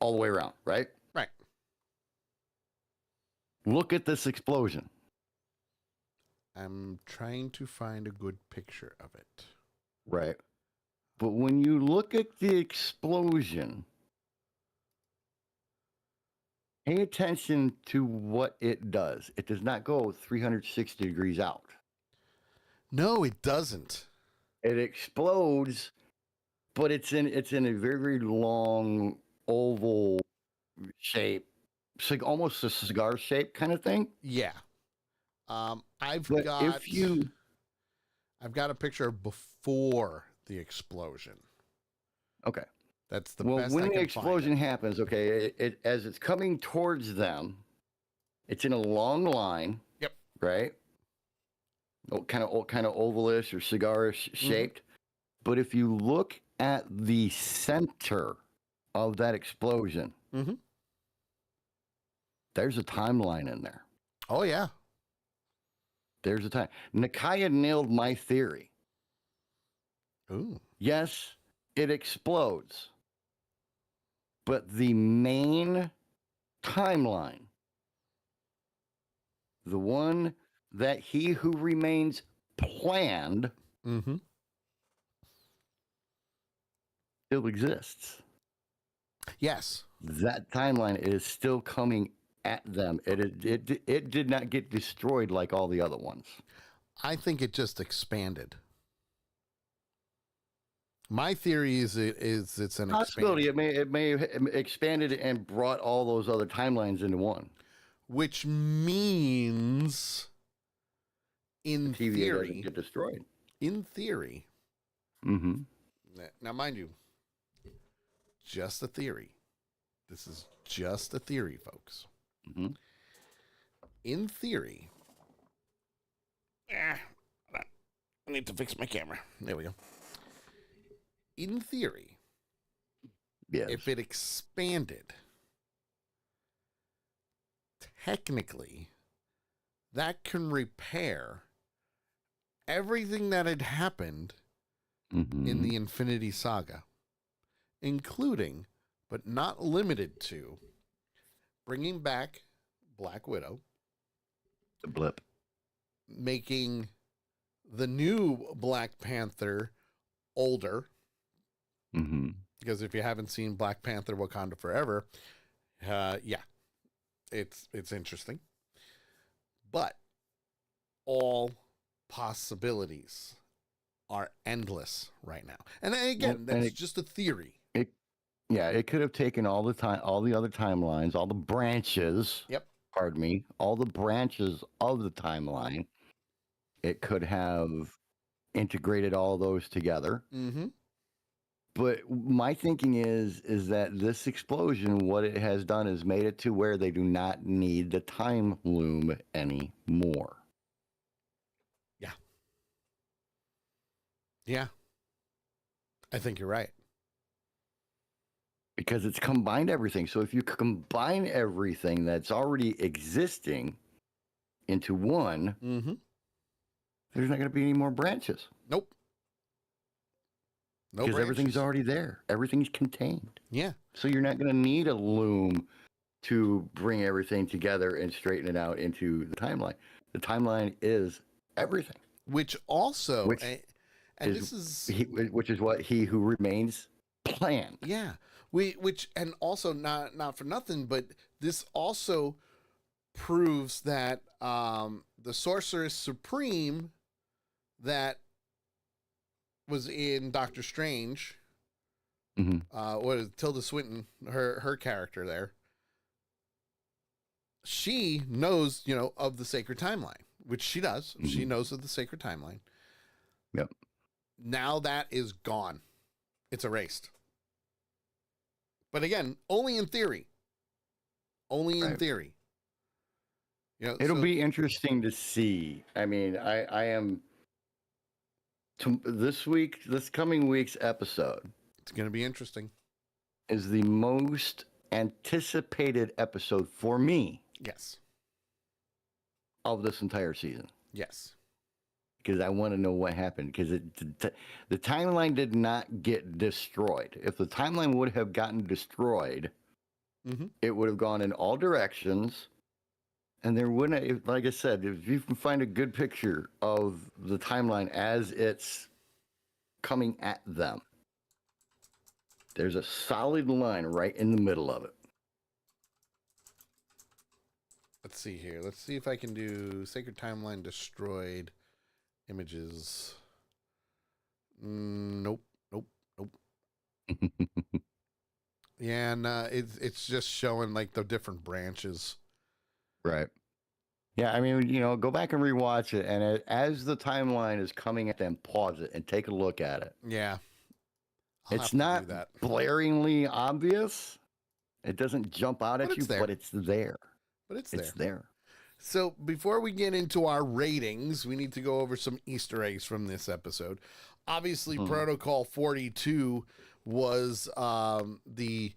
Speaker 1: all the way around, right?
Speaker 2: Right.
Speaker 1: Look at this explosion.
Speaker 2: I'm trying to find a good picture of it.
Speaker 1: Right. But when you look at the explosion, pay attention to what it does. It does not go 360 degrees out.
Speaker 2: No, it doesn't.
Speaker 1: It explodes, but it's in a very, very long oval shape. It's like almost a cigar shape kind of thing.
Speaker 2: Yeah. I've
Speaker 1: But
Speaker 2: got a picture before the explosion.
Speaker 1: Okay.
Speaker 2: That's the
Speaker 1: Well,
Speaker 2: best
Speaker 1: when
Speaker 2: I
Speaker 1: the
Speaker 2: can
Speaker 1: explosion
Speaker 2: find.
Speaker 1: happens, okay, as it's coming towards them, it's in a long line.
Speaker 2: Yep.
Speaker 1: right? Kind of ovalish or cigarish shaped. But if you look at the center of that explosion,
Speaker 2: Mm-hmm.
Speaker 1: there's a timeline in there.
Speaker 2: Oh, yeah.
Speaker 1: There's a time. Nakaya nailed my theory.
Speaker 2: Ooh.
Speaker 1: Yes, it explodes. But the main timeline, the one that he who remains planned,
Speaker 2: Mm-hmm.
Speaker 1: still exists.
Speaker 2: Yes.
Speaker 1: That timeline is still coming at them. It did not get destroyed like all the other ones.
Speaker 2: I think it just expanded. My theory is it's an
Speaker 1: Possibility
Speaker 2: expansion,
Speaker 1: it may have expanded and brought all those other timelines into one.
Speaker 2: which means in
Speaker 1: TVA doesn't
Speaker 2: theory,
Speaker 1: get destroyed.
Speaker 2: now mind you, just a theory. This is just a theory, folks.
Speaker 1: Mm-hmm.
Speaker 2: In theory, I need to fix my camera. There we go. In theory,
Speaker 1: Yes.
Speaker 2: if it expanded, technically, that can repair everything that had happened in the Infinity Saga, including, but not limited to, bringing back Black Widow,
Speaker 1: The blip.
Speaker 2: making the new Black Panther older.
Speaker 1: Mm-hmm.
Speaker 2: Because if you haven't seen Black Panther Wakanda Forever, yeah, it's interesting. But all possibilities are endless right now. And again, that's just a theory.
Speaker 1: It could have taken all the other timelines, all the branches.
Speaker 2: Yep.
Speaker 1: Pardon me, all the branches of the timeline. It could have integrated all those together.
Speaker 2: Mm-hmm.
Speaker 1: But my thinking is that this explosion, what it has done is made it to where they do not need the time loom anymore.
Speaker 2: Yeah. Yeah. I think you're right.
Speaker 1: Because it's combined everything. So if you combine everything that's already existing into one,
Speaker 2: Mm-hmm.
Speaker 1: there's not going to be any more branches.
Speaker 2: Nope. No
Speaker 1: Because
Speaker 2: branches.
Speaker 1: everything's already there. Everything's contained.
Speaker 2: Yeah.
Speaker 1: So you're not going to need a loom to bring everything together and straighten it out into the timeline. The timeline is everything.
Speaker 2: Which also,
Speaker 1: Which
Speaker 2: this is
Speaker 1: which is what he who remains planned.
Speaker 2: yeah. Which and also not for nothing, but this also proves that the Sorceress Supreme that was in Doctor Strange, what is Tilda Swinton, her character there, she knows, of the sacred timeline, which she does. She knows of the sacred timeline.
Speaker 1: Yep.
Speaker 2: Now that is gone. It's erased. But again, only in theory. Only in theory.
Speaker 1: It'll be interesting to see. I mean, I am this coming week's episode.
Speaker 2: It's going to be interesting.
Speaker 1: Is the most anticipated episode for me.
Speaker 2: Yes.
Speaker 1: Of this entire season.
Speaker 2: Yes.
Speaker 1: Because I want to know what happened. Because the timeline did not get destroyed. If the timeline would have gotten destroyed, it would have gone in all directions. And there wouldn't, like I said, if you can find a good picture of the timeline as it's coming at them, there's a solid line right in the middle of it.
Speaker 2: Let's see here. Let's see if I can do Sacred Timeline Destroyed images. Nope. Yeah, and it's just showing like the different branches.
Speaker 1: Right. Yeah, I mean, go back and rewatch it, and as the timeline is coming at them, pause it and take a look at it.
Speaker 2: Yeah.
Speaker 1: It's not blaringly obvious. It doesn't jump out at you, but it's there.
Speaker 2: But it's
Speaker 1: there.
Speaker 2: So before we get into our ratings, we need to go over some Easter eggs from this episode. Obviously, Protocol 42 was the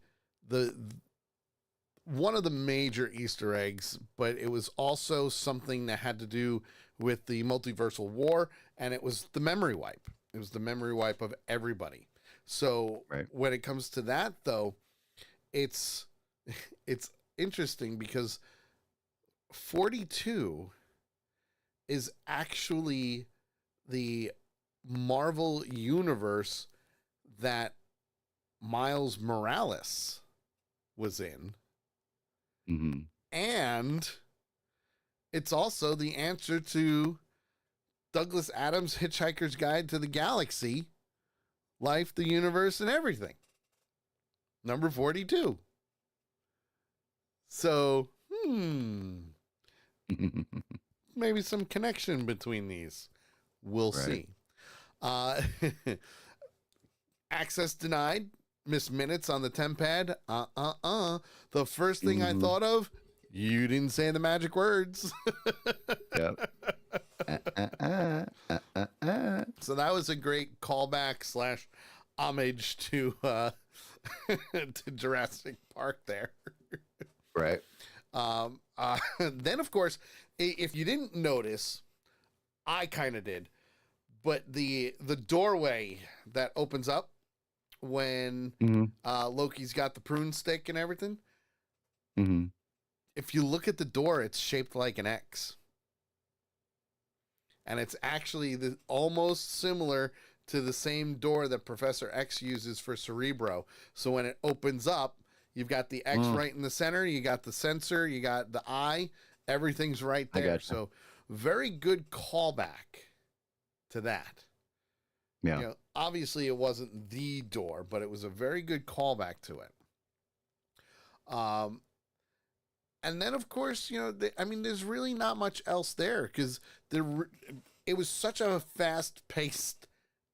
Speaker 2: one of the major Easter eggs, but it was also something that had to do with the multiversal war, and it was the memory wipe. It was the memory wipe of everybody. So when it comes to that, though, it's interesting because 42 is actually the Marvel universe that Miles Morales was in.
Speaker 1: Mm-hmm.
Speaker 2: And it's also the answer to Douglas Adams' Hitchhiker's Guide to the Galaxy, Life, the Universe, and Everything. Number 42. So, maybe some connection between these. We'll see. Access denied. Missed minutes on the tempad. The first thing I thought of, you didn't say the magic words.
Speaker 1: Yep.
Speaker 2: So that was a great callback / homage to to Jurassic Park there.
Speaker 1: Right.
Speaker 2: Then, of course, if you didn't notice, I kind of did, but the doorway that opens up when Loki's got the prune stick and everything, if you look at the door, it's shaped like an X. And it's actually almost similar to the same door that Professor X uses for Cerebro. So when it opens up, you've got the X right in the center, you got the sensor, you got the eye, everything's right there. So very good callback to that.
Speaker 1: Yeah.
Speaker 2: You know, obviously it wasn't the door, but it was a very good callback to it. And then, of course, you know, there's really not much else there because it was such a fast-paced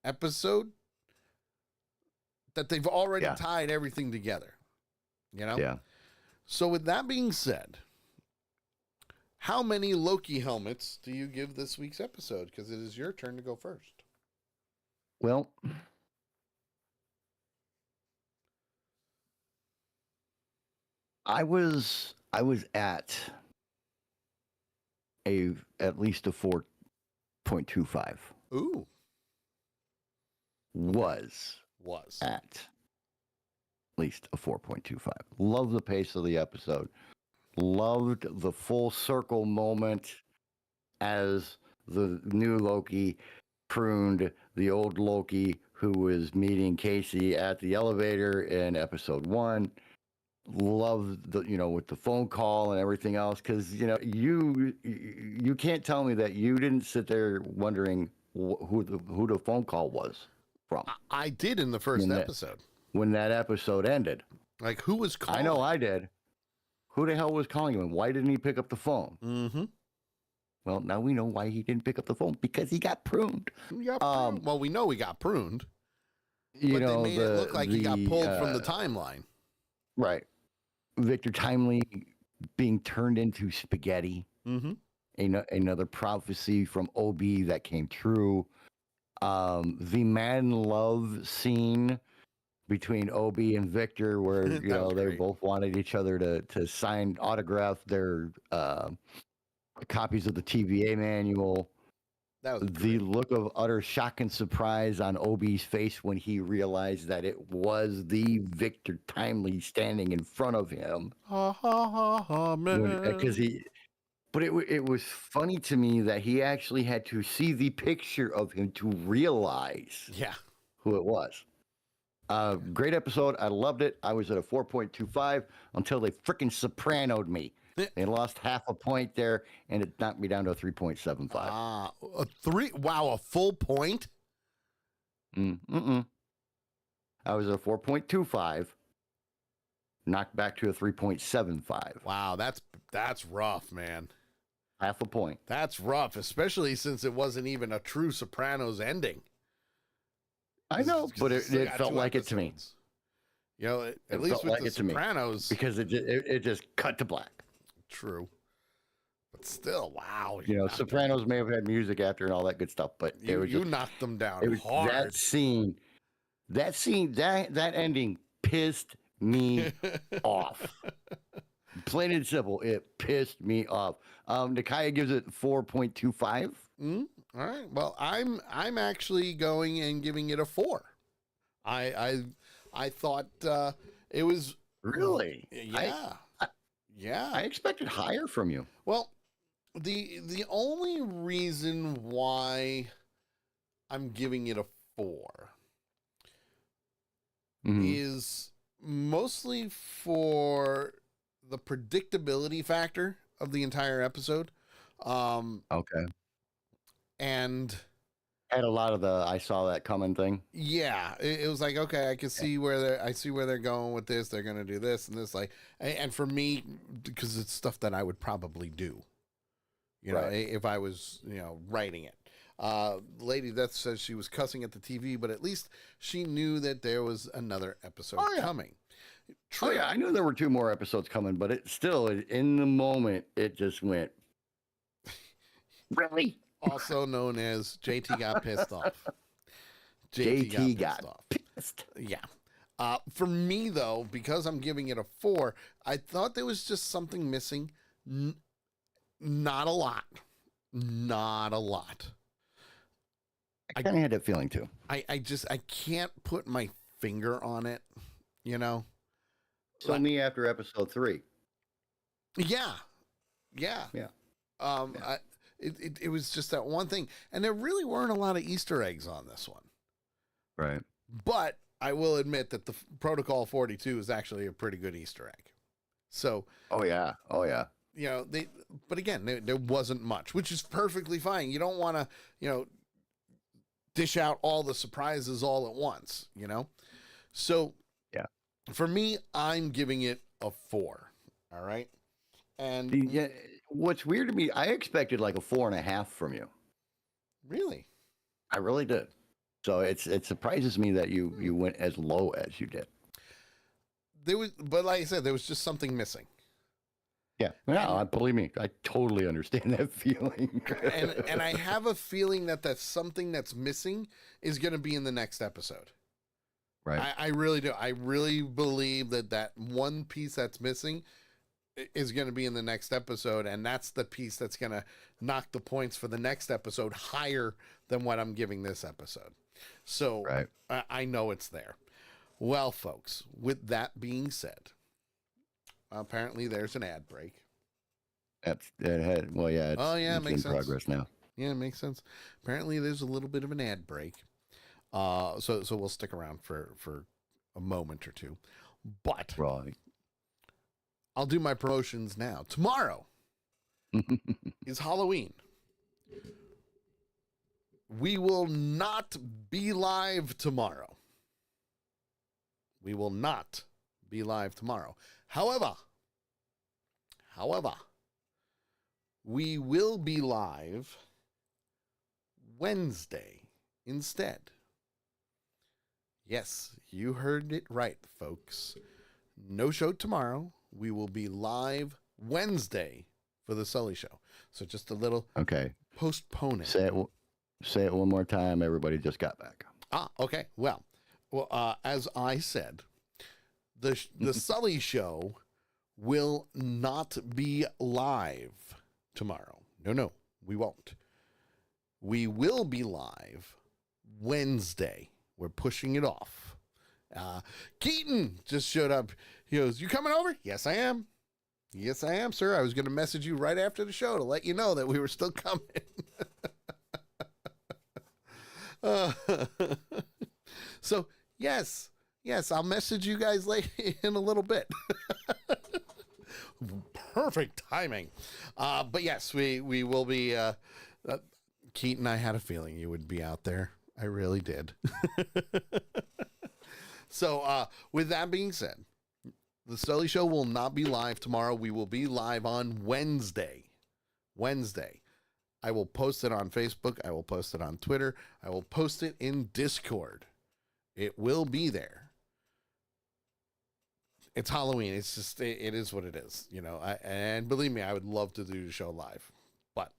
Speaker 2: episode that they've already tied everything together. You know?
Speaker 1: Yeah.
Speaker 2: So with that being said, how many Loki helmets do you give this week's episode? Because it is your turn to go first.
Speaker 1: Well, I was at least a 4.25.
Speaker 2: Ooh.
Speaker 1: Was at least a 4.25. Love the pace of the episode. Loved the full circle moment as the new Loki pruned the old Loki who was meeting Casey at the elevator in episode 1. Loved the, with the phone call and everything else, because you can't tell me that you didn't sit there wondering who the phone call was from.
Speaker 2: I did in the first episode.
Speaker 1: When that episode ended.
Speaker 2: Like, who was calling?
Speaker 1: I know I did. Who the hell was calling him? And why didn't he pick up the phone?
Speaker 2: Mm-hmm.
Speaker 1: Well, now we know why he didn't pick up the phone, because he got pruned.
Speaker 2: Well, we know he got pruned.
Speaker 1: But
Speaker 2: they made it look like he got pulled from the timeline.
Speaker 1: Right. Victor Timely being turned into spaghetti.
Speaker 2: Mm-hmm.
Speaker 1: Another prophecy from OB that came true. The man love scene between OB and Victor, where they both wanted each other to autograph their copies of the TVA manual.
Speaker 2: That was
Speaker 1: the look of utter shock and surprise on OB's face when he realized that it was the Victor Timely standing in front of him.
Speaker 2: Man.
Speaker 1: But it was funny to me that he actually had to see the picture of him to realize who it was. Great episode. I loved it. I was at a 4.25 until they freaking sopranoed me. They lost half a point there, and it knocked me down to a 3.75.
Speaker 2: A full point?
Speaker 1: I was at a 4.25, knocked back to a 3.75.
Speaker 2: Wow, that's rough, man.
Speaker 1: Half a point.
Speaker 2: That's rough, especially since it wasn't even a true Sopranos ending.
Speaker 1: I know, but it felt like it to me.
Speaker 2: At least with the Sopranos,
Speaker 1: because it just cut to black.
Speaker 2: True. But still, wow.
Speaker 1: You know, Sopranos may have had music after and all that good stuff, but it was
Speaker 2: You
Speaker 1: just
Speaker 2: knocked them down
Speaker 1: it was
Speaker 2: hard.
Speaker 1: that ending pissed me off. Plain and simple, it pissed me off. Nakaya gives it 4.25.
Speaker 2: All right. Well, I'm actually going and giving it a 4. I thought it was
Speaker 1: Really?
Speaker 2: yeah. Yeah.
Speaker 1: I expected higher from you.
Speaker 2: Well, the only reason why I'm giving it a 4 is mostly for the predictability factor of the entire episode.
Speaker 1: Okay.
Speaker 2: And
Speaker 1: Had a lot of the I saw that coming thing.
Speaker 2: yeah, it was like, okay, I can see where they're going with this. They're going to do this and this, like, and for me, because it's stuff that I would probably do, you know, if I was, you know, writing it. Lady Death says she was cussing at the TV, but at least she knew that there was another episode coming. True.
Speaker 1: Oh yeah, I knew there were 2 more episodes coming, but it still, in the moment, it just went. Really?
Speaker 2: Also known as JT got pissed off.
Speaker 1: JT got pissed.
Speaker 2: Yeah. For me, though, because I'm giving it a 4, I thought there was just something missing. Not a lot. Not a lot.
Speaker 1: I kind of had that feeling too.
Speaker 2: I can't put my finger on it, you know?
Speaker 1: So me after episode 3.
Speaker 2: Yeah. It was just that one thing. And there really weren't a lot of Easter eggs on this one.
Speaker 1: Right.
Speaker 2: But I will admit that the Protocol 42 is actually a pretty good Easter egg. So.
Speaker 1: Oh yeah.
Speaker 2: You know, but again, there wasn't much, which is perfectly fine. You don't want to, you know, dish out all the surprises all at once, you know? So.
Speaker 1: Yeah.
Speaker 2: For me, I'm giving it a 4. All right. And
Speaker 1: what's weird to me, I expected like a 4.5 from you.
Speaker 2: Really?
Speaker 1: I really did. So it surprises me that you went as low as you did.
Speaker 2: But like I said, there was just something missing.
Speaker 1: Yeah. No, believe me, I totally understand that feeling.
Speaker 2: and I have a feeling that something that's missing is going to be in the next episode.
Speaker 1: Right.
Speaker 2: I really do. I really believe that one piece that's missing is going to be in the next episode, and that's the piece that's going to knock the points for the next episode higher than what I'm giving this episode. So I know it's there. Well, folks, with that being said, apparently there's an ad break.
Speaker 1: It's
Speaker 2: makes
Speaker 1: in progress
Speaker 2: sense.
Speaker 1: now.
Speaker 2: Yeah, it makes sense. Apparently there's a little bit of an ad break. So we'll stick around for a moment or two. But
Speaker 1: Right.
Speaker 2: I'll do my promotions now. Tomorrow is Halloween. We will not be live tomorrow. However, we will be live Wednesday instead. Yes, you heard it right, folks. No show tomorrow. We will be live Wednesday for the Sully Show. So just a little postpone it.
Speaker 1: Say it one more time. Everybody just got back.
Speaker 2: Okay. Well, as I said, the Sully Show will not be live tomorrow. No, we won't. We will be live Wednesday. We're pushing it off. Keaton just showed up. He goes, "You coming over?" "Yes, I am." "Yes, I am, sir. I was going to message you right after the show to let you know that we were still coming." So, yes, I'll message you guys late in a little bit. Perfect timing. But yes, we will be. Keaton, I had a feeling you would be out there. I really did. So, with that being said, the Sully Show will not be live tomorrow. We will be live on Wednesday. I will post it on Facebook. I will post it on Twitter. I will post it in Discord. It will be there. it's Halloween. It's just, it is what it is, you know. And believe me, I would love to do the show live, but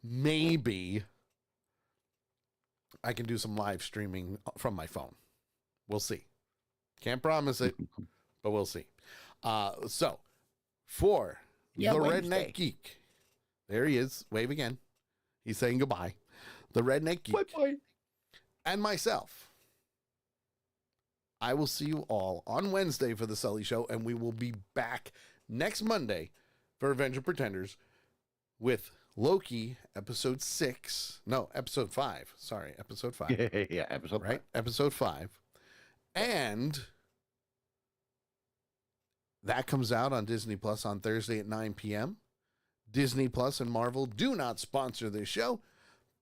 Speaker 2: maybe I can do some live streaming from my phone. We'll see. Can't promise it, but we'll see. So for the
Speaker 1: Wednesday.
Speaker 2: Redneck Geek, there he is. Wave again. He's saying goodbye. The Redneck Geek
Speaker 1: Bye-bye.
Speaker 2: and myself. I will see you all on Wednesday for the Sully Show, and we will be back next Monday for Avenger Pretenders with Loki episode 6. No, episode 5. Sorry, episode 5.
Speaker 1: Yeah, episode
Speaker 2: Right? Episode 5. And that comes out on Disney Plus on Thursday at 9 p.m. Disney Plus and Marvel do not sponsor this show,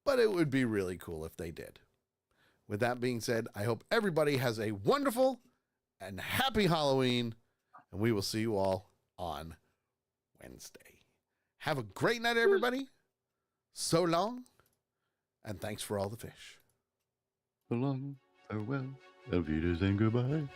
Speaker 2: but it would be really cool if they did. With that being said, I hope everybody has a wonderful and happy Halloween, and we will see you all on Wednesday. Have a great night, everybody. So long, and thanks for all the fish.
Speaker 1: So long, farewell, auf Wiedersehen, goodbye.